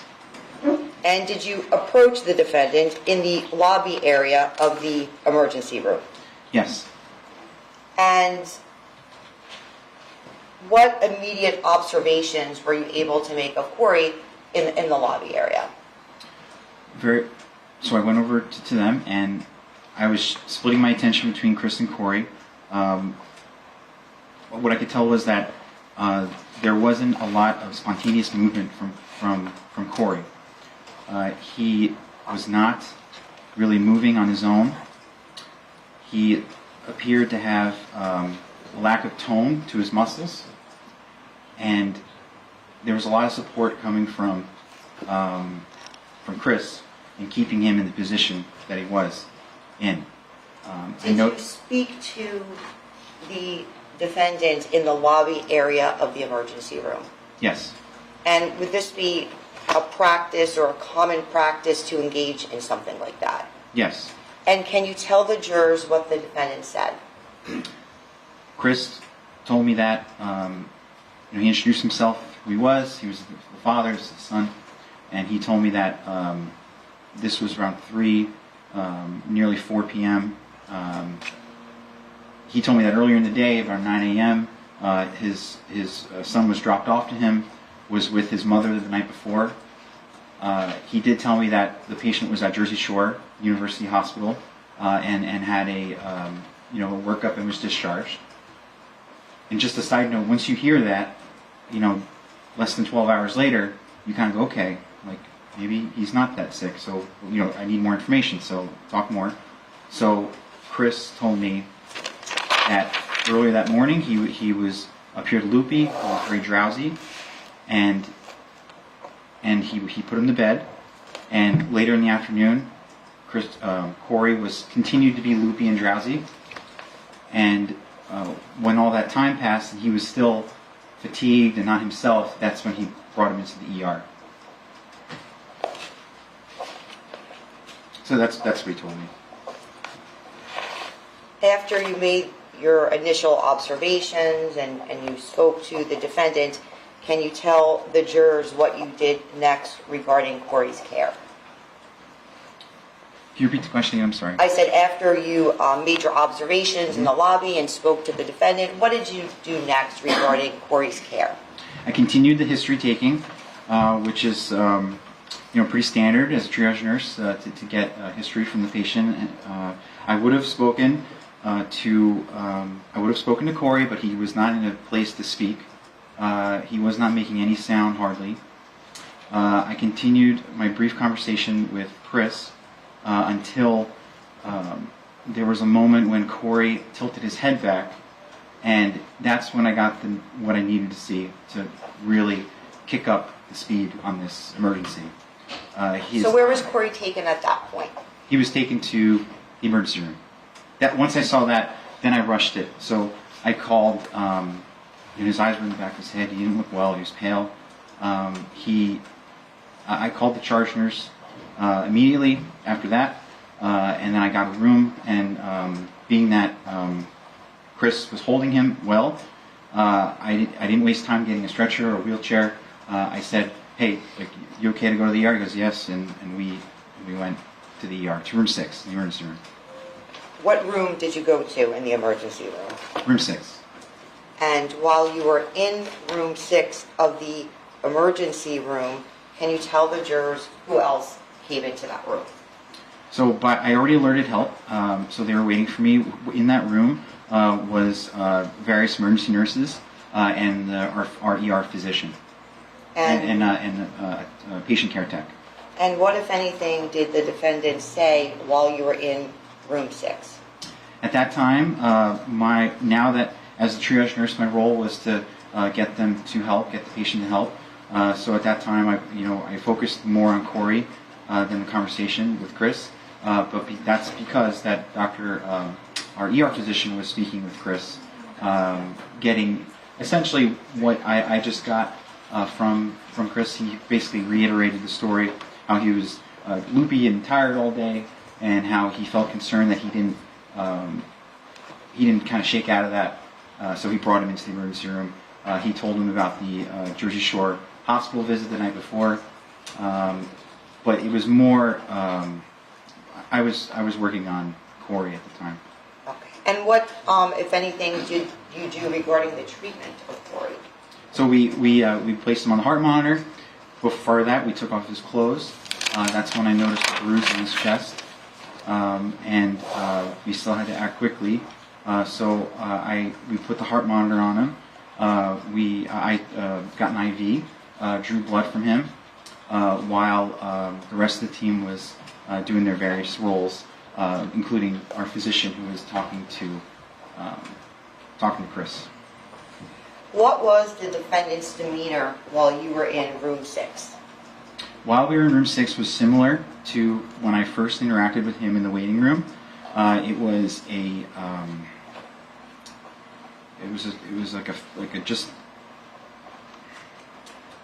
And did you approach the defendant in the lobby area of the emergency room? Yes. And what immediate observations were you able to make of Corey in the lobby area? So I went over to them, and I was splitting my attention between Chris and Corey. What I could tell was that there wasn't a lot of spontaneous movement from Corey. He was not really moving on his own. He appeared to have a lack of tone to his muscles, and there was a lot of support coming from Chris in keeping him in the position that he was in. Did you speak to the defendant in the lobby area of the emergency room? Yes. And would this be a practice or a common practice to engage in something like that? Yes. And can you tell the jurors what the defendant said? Chris told me that he introduced himself, who he was. He was the father, the son, and he told me that this was around 3, nearly 4 p.m. He told me that earlier in the day, around 9 a.m., his son was dropped off to him, was with his mother the night before. He did tell me that the patient was at Jersey Shore University Hospital and had a workup and was discharged. And just a side note, once you hear that, less than 12 hours later, you kind of go, okay, like maybe he's not that sick, so I need more information, so talk more. So Chris told me that earlier that morning he appeared loopy, he was very drowsy, and he put him to bed. And later in the afternoon, Corey continued to be loopy and drowsy. And when all that time passed and he was still fatigued and not himself, that's when he brought him into the ER. So that's what he told me. After you made your initial observations and you spoke to the defendant, can you tell the jurors what you did next regarding Corey's care? Can you repeat the question again? I'm sorry. I said after you made your observations in the lobby and spoke to the defendant, what did you do next regarding Corey's care? I continued the history taking, which is pretty standard as a triage nurse to get history from the patient. I would have spoken to Corey, but he was not in a place to speak. He was not making any sound hardly. I continued my brief conversation with Chris until there was a moment when Corey tilted his head back, and that's when I got what I needed to see to really kick up the speed on this emergency. So where was Corey taken at that point? He was taken to the emergency room. Once I saw that, then I rushed it. So I called, his eyes were in the back of his head. He didn't look well. He was pale. I called the charge nurse immediately after that, and then I got a room, and being that Chris was holding him well, I didn't waste time getting a stretcher or a wheelchair. I said, hey, you okay to go to the ER? He goes, yes, and we went to the ER, to room 6, the emergency room. What room did you go to in the emergency room? Room 6. And while you were in room 6 of the emergency room, can you tell the jurors who else came into that room? So I already alerted help, so they were waiting for me. In that room was various emergency nurses and our ER physician and a patient care tech. And what, if anything, did the defendant say while you were in room 6? At that time, now that as a triage nurse, my role was to get them to help, get the patient to help. So at that time, I focused more on Corey than the conversation with Chris. But that's because that doctor, our ER physician, was speaking with Chris, getting essentially what I just got from Chris. He basically reiterated the story, how he was loopy and tired all day, and how he felt concerned that he didn't kind of shake out of that. So he brought him into the emergency room. He told him about the Jersey Shore hospital visit the night before, but it was more. I was working on Corey at the time. Okay. And what, if anything, did you do regarding the treatment of Corey? So we placed him on the heart monitor. Before that, we took off his clothes. That's when I noticed a bruise in his chest, and we still had to act quickly. So we put the heart monitor on him. I got an IV, drew blood from him, while the rest of the team was doing their various roles, including our physician who was talking to Chris. What was the defendant's demeanor while you were in room 6? While we were in room 6 was similar to when I first interacted with him in the waiting room. It was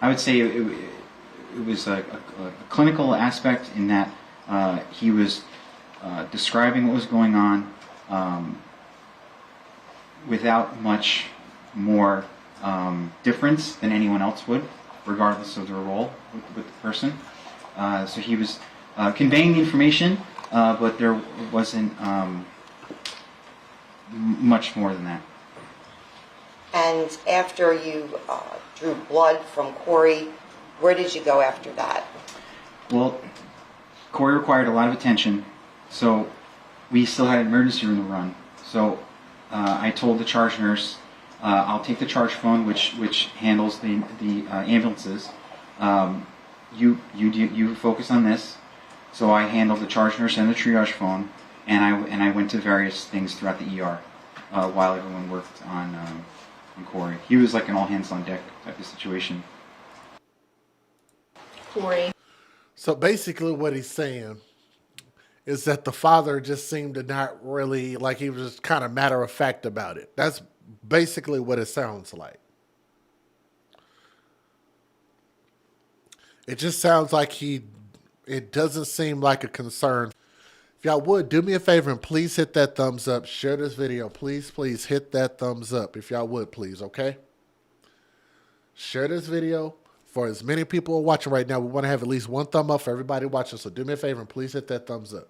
I would say it was a clinical aspect in that he was describing what was going on without much more difference than anyone else would, regardless of their role with the person. So he was conveying the information, but there wasn't much more than that. And after you drew blood from Corey, where did you go after that? Well, Corey required a lot of attention, so we still had an emergency room to run. So I told the charge nurse, I'll take the charge phone, which handles the ambulances. You focus on this. So I handled the charge nurse and the triage phone, and I went to various things throughout the ER while everyone worked on Corey. He was like an all hands on deck type of situation. Corey. So basically what he's saying is that the father just seemed to not really, like he was just kind of matter of fact about it. That's basically what it sounds like. It just sounds like it doesn't seem like a concern. If y'all would, do me a favor and please hit that thumbs up. Share this video. Please hit that thumbs up. If y'all would, please, okay? Share this video. For as many people who are watching right now, we want to have at least one thumb up for everybody watching. So do me a favor and please hit that thumbs up.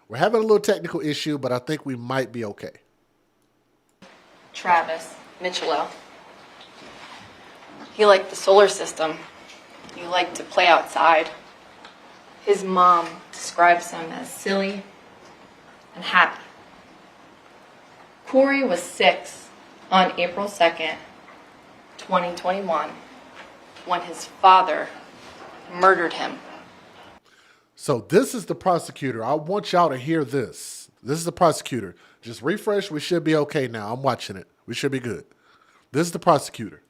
We're having a little technical issue, but I think we might be okay. Travis, Micciolo. He liked the solar system. He liked to play outside. his mom describes him as silly and happy. Corey was 6 on April 2nd, 2021, when his father murdered him. So this is the prosecutor. I want y'all to hear this. This is the prosecutor. Just refresh. We should be okay now. I'm watching it. We should be good. This is the prosecutor.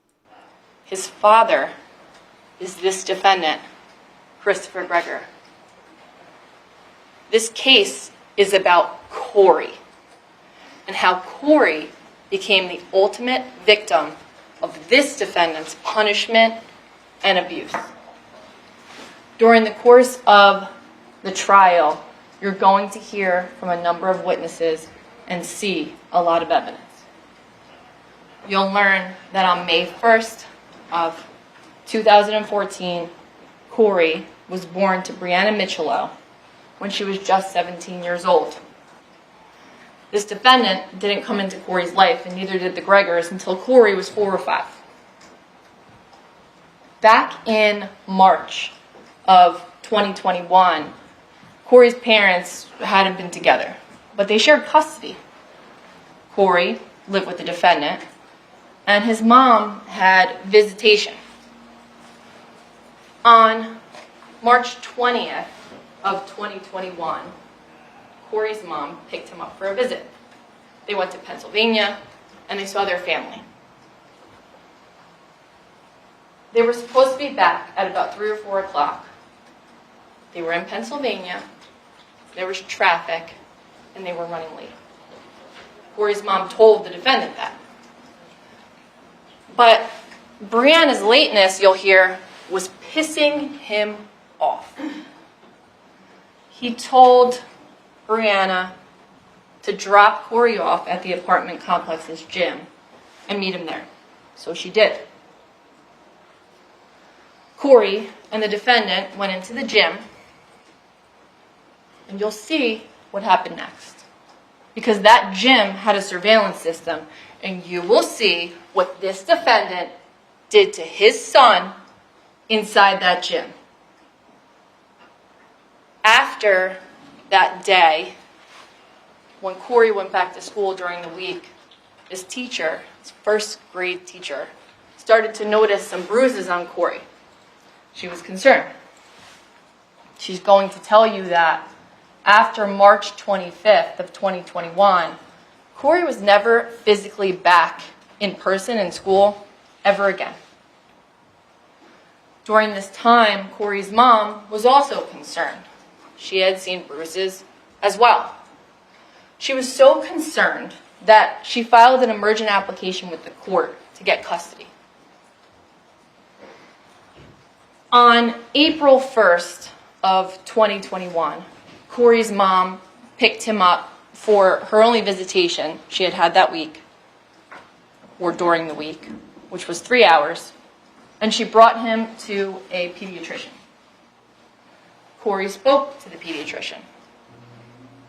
His father is this defendant, Christopher Greger. This case is about Corey and how Corey became the ultimate victim of this defendant's punishment and abuse. During the course of the trial, you're going to hear from a number of witnesses and see a lot of evidence. You'll learn that on May 1st of 2014, Corey was born to Brianna Micciolo when she was just 17 years old. This defendant didn't come into Corey's life, and neither did the Gregors, until Corey was 4 or 5. Back in March of 2021, Corey's parents hadn't been together, but they shared custody. Corey lived with the defendant, and his mom had visitation. On March 20th of 2021, Corey's mom picked him up for a visit. They went to Pennsylvania, and they saw their family. They were supposed to be back at about 3 or 4 o'clock. They were in Pennsylvania, there was traffic, and they were running late. Corey's mom told the defendant that. But Brianna's lateness, you'll hear, was pissing him off. He told Brianna to drop Corey off at the apartment complex's gym and meet him there. So she did. Corey and the defendant went into the gym, and you'll see what happened next. Because that gym had a surveillance system, and you will see what this defendant did to his son inside that gym. After that day, when Corey went back to school during the week, his teacher, his first grade teacher, started to notice some bruises on Corey. She was concerned. She's going to tell you that after March 25th of 2021, Corey was never physically back in person in school ever again. During this time, Corey's mom was also concerned. She had seen bruises as well. She was so concerned that she filed an emergent application with the court to get custody. On April 1st of 2021, Corey's mom picked him up for her only visitation she had had that week, or during the week, which was 3 hours, and she brought him to a pediatrician. Corey spoke to the pediatrician.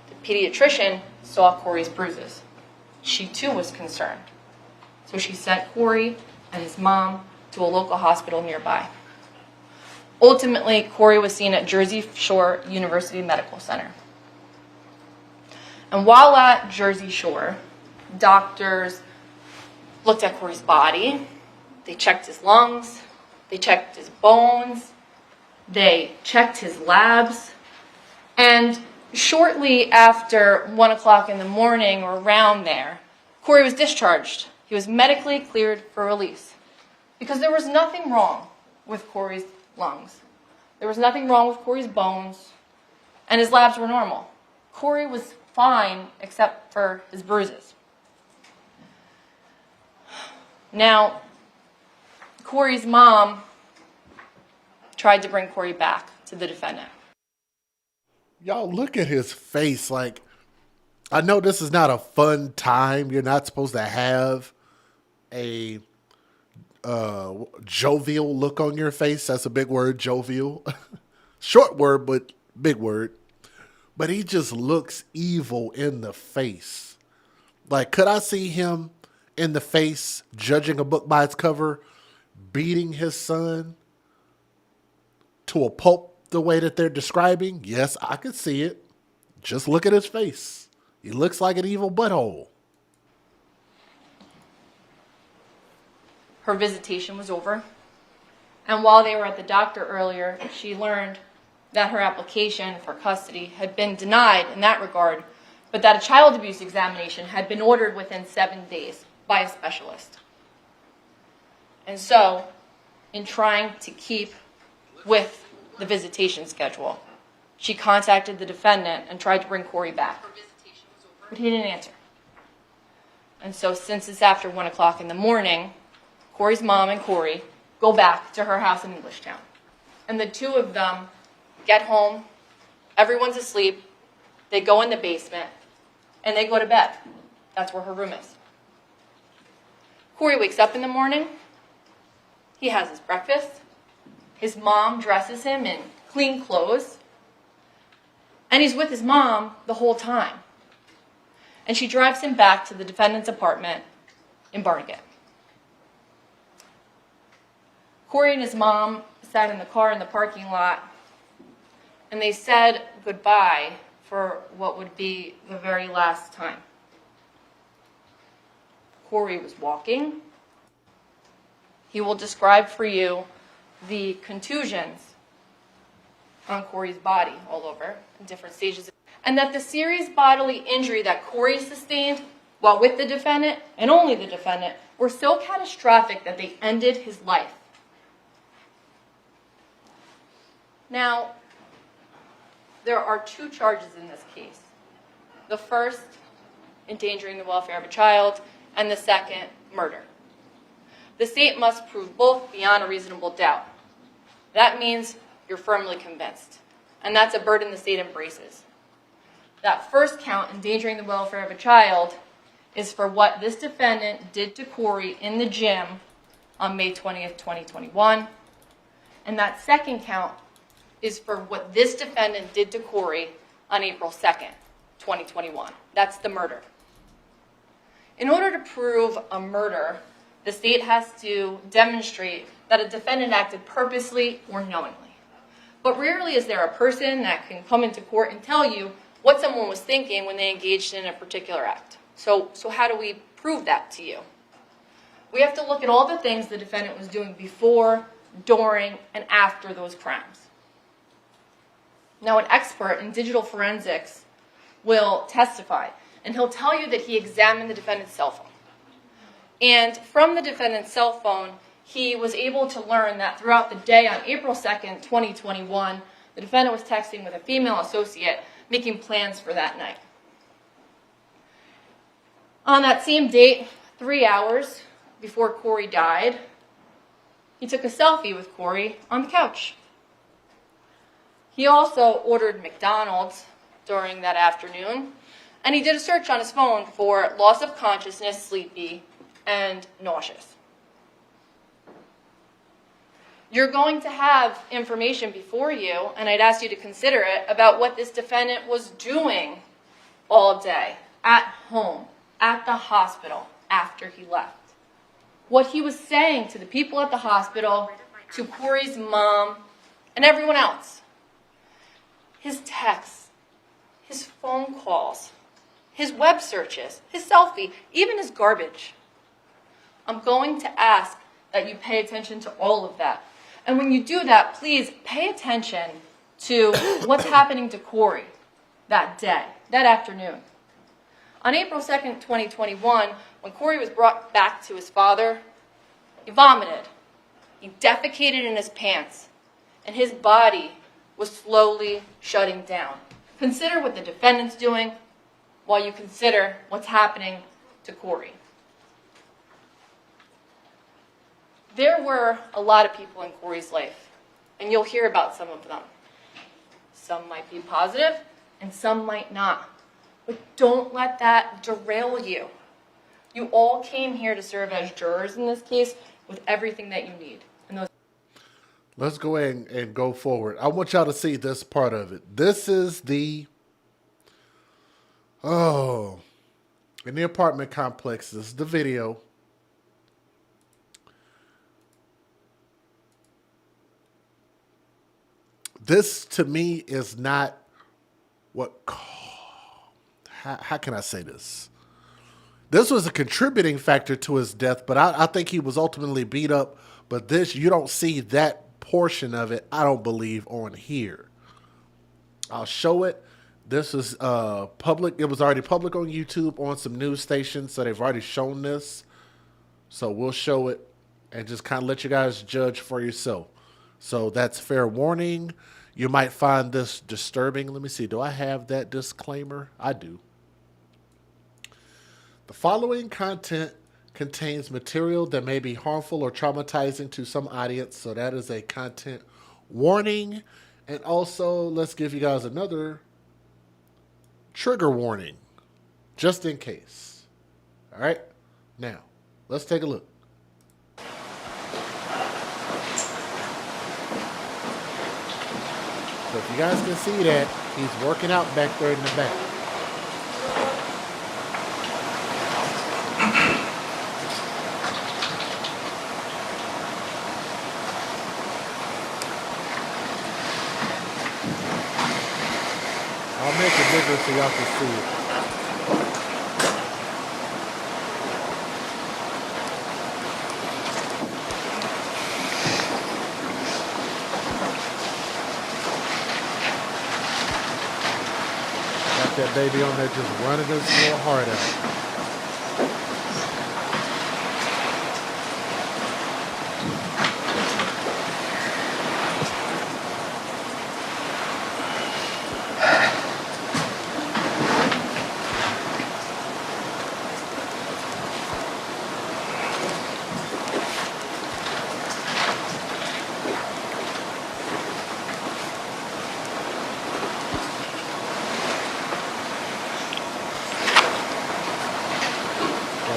The pediatrician saw Corey's bruises. She too was concerned. So she sent Corey and his mom to a local hospital nearby. Ultimately, Corey was seen at Jersey Shore University Medical Center. And while at Jersey Shore, doctors looked at Corey's body. They checked his lungs. They checked his bones. They checked his labs. And shortly after 1 o'clock in the morning or around there, Corey was discharged. He was medically cleared for release because there was nothing wrong with Corey's lungs. There was nothing wrong with Corey's bones, and his labs were normal. Corey was fine except for his bruises. Now, Corey's mom tried to bring Corey back to the defendant. Y'all look at his face. Like, I know this is not a fun time. You're not supposed to have a jovial look on your face. That's a big word, jovial. Short word, but big word. But he just looks evil in the face. Like, could I see him in the face judging a book by its cover, beating his son to a pulp the way that they're describing, yes, I could see it. Just look at his face. He looks like an evil butthole. Her visitation was over. And while they were at the doctor earlier, she learned that her application for custody had been denied in that regard, but that a child abuse examination had been ordered within 7 days by a specialist. And so, in trying to keep with the visitation schedule, she contacted the defendant and tried to bring Corey back. But he didn't answer. And so since it's after 1 o'clock in the morning, Corey's mom and Corey go back to her house in Englishtown. And the two of them get home, everyone's asleep, they go in the basement, and they go to bed. That's where her room is. Corey wakes up in the morning, he has his breakfast, his mom dresses him in clean clothes, and he's with his mom the whole time. And she drives him back to the defendant's apartment in Barnegat. Corey and his mom sat in the car in the parking lot, and they said goodbye for what would be the very last time. Corey was walking. He will describe for you the contusions on Corey's body all over in different stages. And that the serious bodily injury that Corey sustained while with the defendant, and only the defendant, were so catastrophic that they ended his life. Now, there are 2 charges in this case. The first, endangering the welfare of a child, and the second, murder. The state must prove both beyond a reasonable doubt. That means you're firmly convinced, and that's a burden the state embraces. That first count, endangering the welfare of a child, is for what this defendant did to Corey in the gym on May 20th, 2021. And that second count is for what this defendant did to Corey on April 2nd, 2021. That's the murder. In order to prove a murder, the state has to demonstrate that a defendant acted purposely or knowingly. But rarely is there a person that can come into court and tell you what someone was thinking when they engaged in a particular act. So how do we prove that to you? We have to look at all the things the defendant was doing before, during, and after those crimes. Now, an expert in digital forensics will testify, and he'll tell you that he examined the defendant's cell phone. And from the defendant's cell phone, he was able to learn that throughout the day on April 2nd, 2021, the defendant was texting with a female associate, making plans for that night. On that same date, 3 hours before Corey died, he took a selfie with Corey on the couch. He also ordered McDonald's during that afternoon, and he did a search on his phone for loss of consciousness, sleepy, and nauseous. You're going to have information before you, and I'd ask you to consider it, about what this defendant was doing all day, at home, at the hospital, after he left. What he was saying to the people at the hospital, to Corey's mom, and everyone else. His texts, his phone calls, his web searches, his selfie, even his garbage. I'm going to ask that you pay attention to all of that. And when you do that, please pay attention to what's happening to Corey that day, that afternoon. On April 2nd, 2021, when Corey was brought back to his father, he vomited. He defecated in his pants, and his body was slowly shutting down. Consider what the defendant's doing while you consider what's happening to Corey. There were a lot of people in Corey's life, and you'll hear about some of them. Some might be positive, and some might not. But don't let that derail you. You all came here to serve as jurors in this case with everything that you need. And those. Let's go ahead and go forward. I want y'all to see this part of it. This is in the apartment complex. This is the video. This to me is not what. How can I say this? This was a contributing factor to his death, but I think he was ultimately beat up. But this, you don't see that portion of it, I don't believe, on here. I'll show it. This is public. It was already public on YouTube on some news stations, so they've already shown this. So we'll show it and just kind of let you guys judge for yourself. So that's fair warning. You might find this disturbing. Let me see. Do I have that disclaimer? I do. The following content contains material that may be harmful or traumatizing to some audience. So that is a content warning. And also, let's give you guys another trigger warning, just in case. All right? Now, let's take a look. So if you guys can see that, he's working out back there in the back. I'll make it bigger so y'all can see it. Got that baby on there just running his little heart out.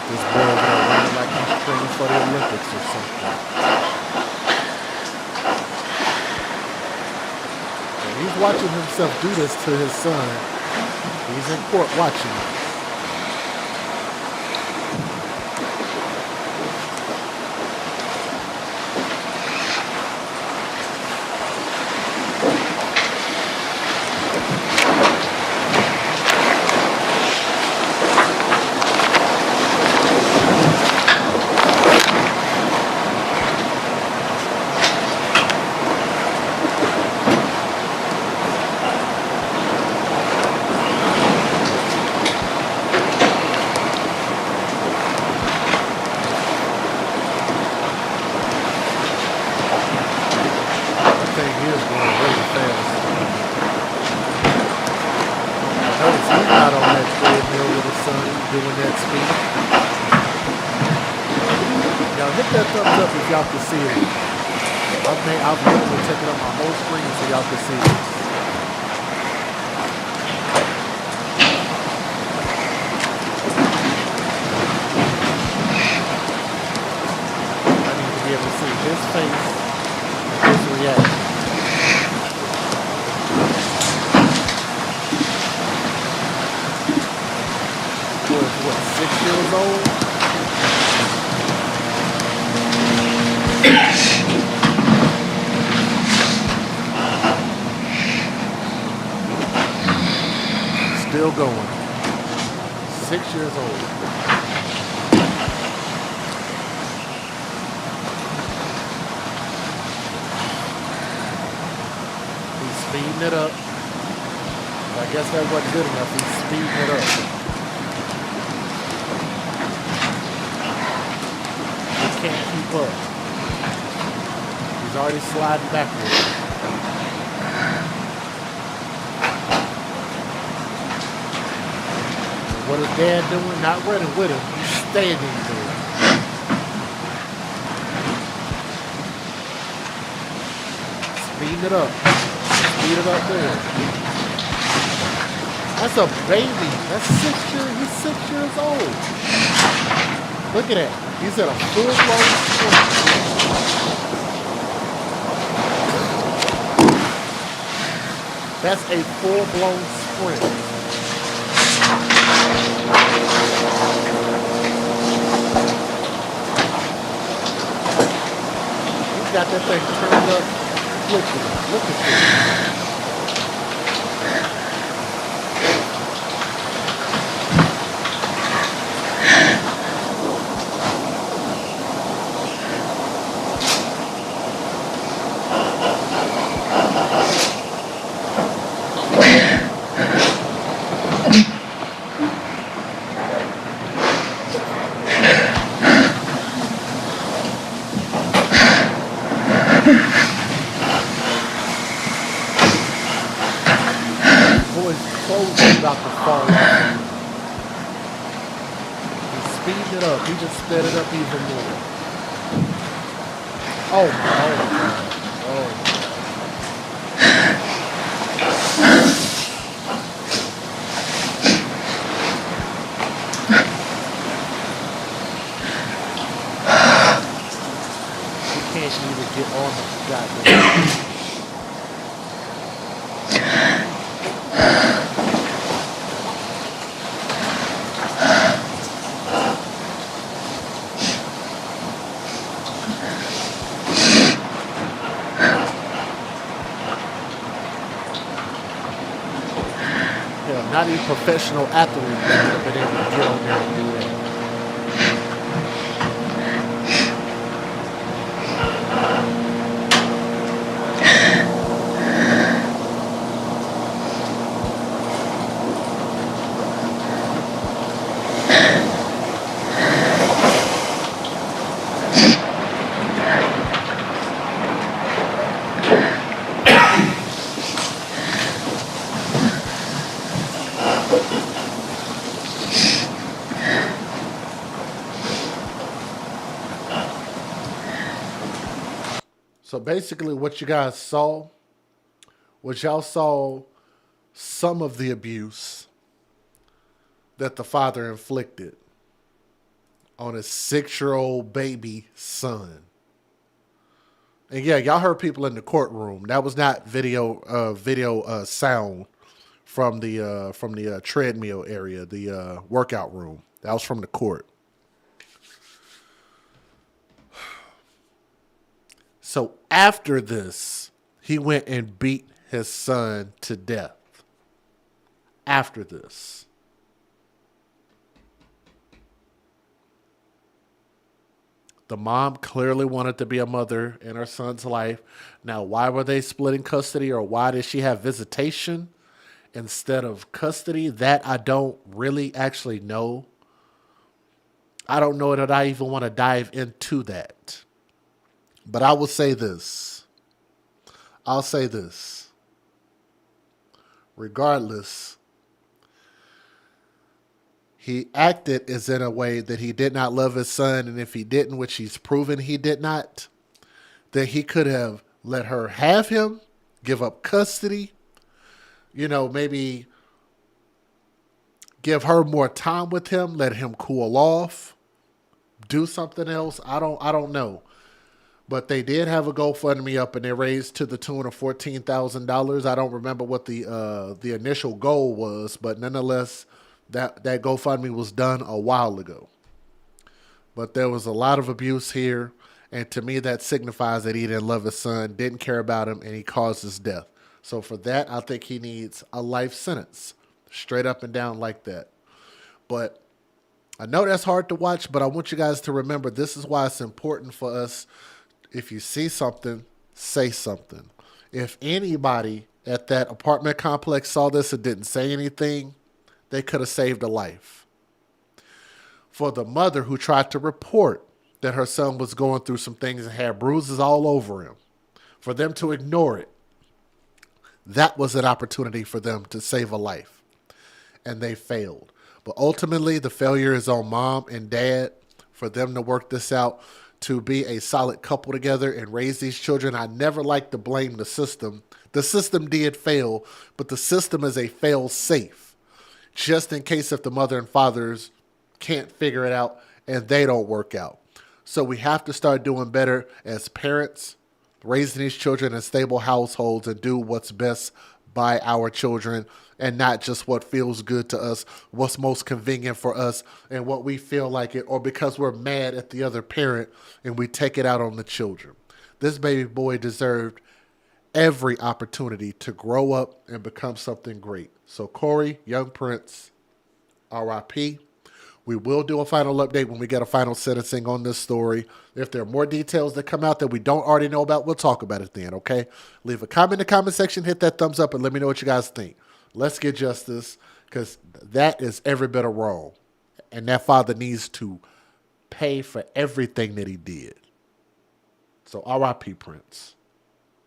This boy over there running like he's training for the Olympics or something. And he's watching himself do this to his son. He's in court watching it. Notice he's not on that treadmill with his son doing that speed. Y'all hit that thumbs up if y'all can see it. I've literally taken up my whole screen so y'all can see this. I need to be able to see his face and his reaction. What, 6 years old? Still going. 6 years old. He's speeding it up. I guess that wasn't good enough. He's speeding it up. Can't keep up. He's already sliding backwards. What is Dad doing? Not running with him. He's standing there. Speed it up. Speed it up there. That's a baby. That's 6 years. He's 6 years old. Look at that. He's at a full-blown sprint. That's a full-blown sprint. He's got that thing turned up inflicted on. Look at this. About to fall off. He speeded it up. He just sped it up even more. Oh my God. Oh. He can't even get on the goddamn. Not even professional athletes have been able to get on there and do that. So basically what you guys saw was y'all saw some of the abuse that the father inflicted on his 6-year-old baby son. And yeah, y'all heard people in the courtroom. That was not video sound from the treadmill area, the workout room. That was from the court. So after this, he went and beat his son to death. After this. The mom clearly wanted to be a mother in her son's life. Now, why were they splitting custody, or why did she have visitation instead of custody? That I don't really actually know. I don't know that I even want to dive into that. But I will say this. I'll say this. Regardless, he acted as in a way that he did not love his son. And if he didn't, which he's proven he did not, then he could have let her have him, give up custody, maybe give her more time with him, let him cool off, do something else. I don't know. But they did have a GoFundMe up, and they raised to the tune of $14,000. I don't remember what the initial goal was, but nonetheless, that GoFundMe was done a while ago. But there was a lot of abuse here, and to me, that signifies that he didn't love his son, didn't care about him, and he caused his death. So for that, I think he needs a life sentence, straight up and down like that. But I know that's hard to watch, but I want you guys to remember this is why it's important for us. If you see something, say something. If anybody at that apartment complex saw this and didn't say anything, they could have saved a life. For the mother who tried to report that her son was going through some things and had bruises all over him, for them to ignore it, that was an opportunity for them to save a life. And they failed. But ultimately, the failure is on mom and dad for them to work this out, to be a solid couple together and raise these children. I never like to blame the system. The system did fail, but the system is a fail safe, just in case if the mother and fathers can't figure it out and they don't work out. So we have to start doing better as parents, raising these children in stable households and do what's best by our children, and not just what feels good to us, what's most convenient for us, and what we feel like it, or because we're mad at the other parent and we take it out on the children. This baby boy deserved every opportunity to grow up and become something great. So Corey, young Prince, RIP. We will do a final update when we get a final sentencing on this story. If there are more details that come out that we don't already know about, we'll talk about it then, okay? Leave a comment in the comment section, hit that thumbs up, and let me know what you guys think. Let's get justice, because that is every bit of wrong. And that father needs to pay for everything that he did. So RIP Prince.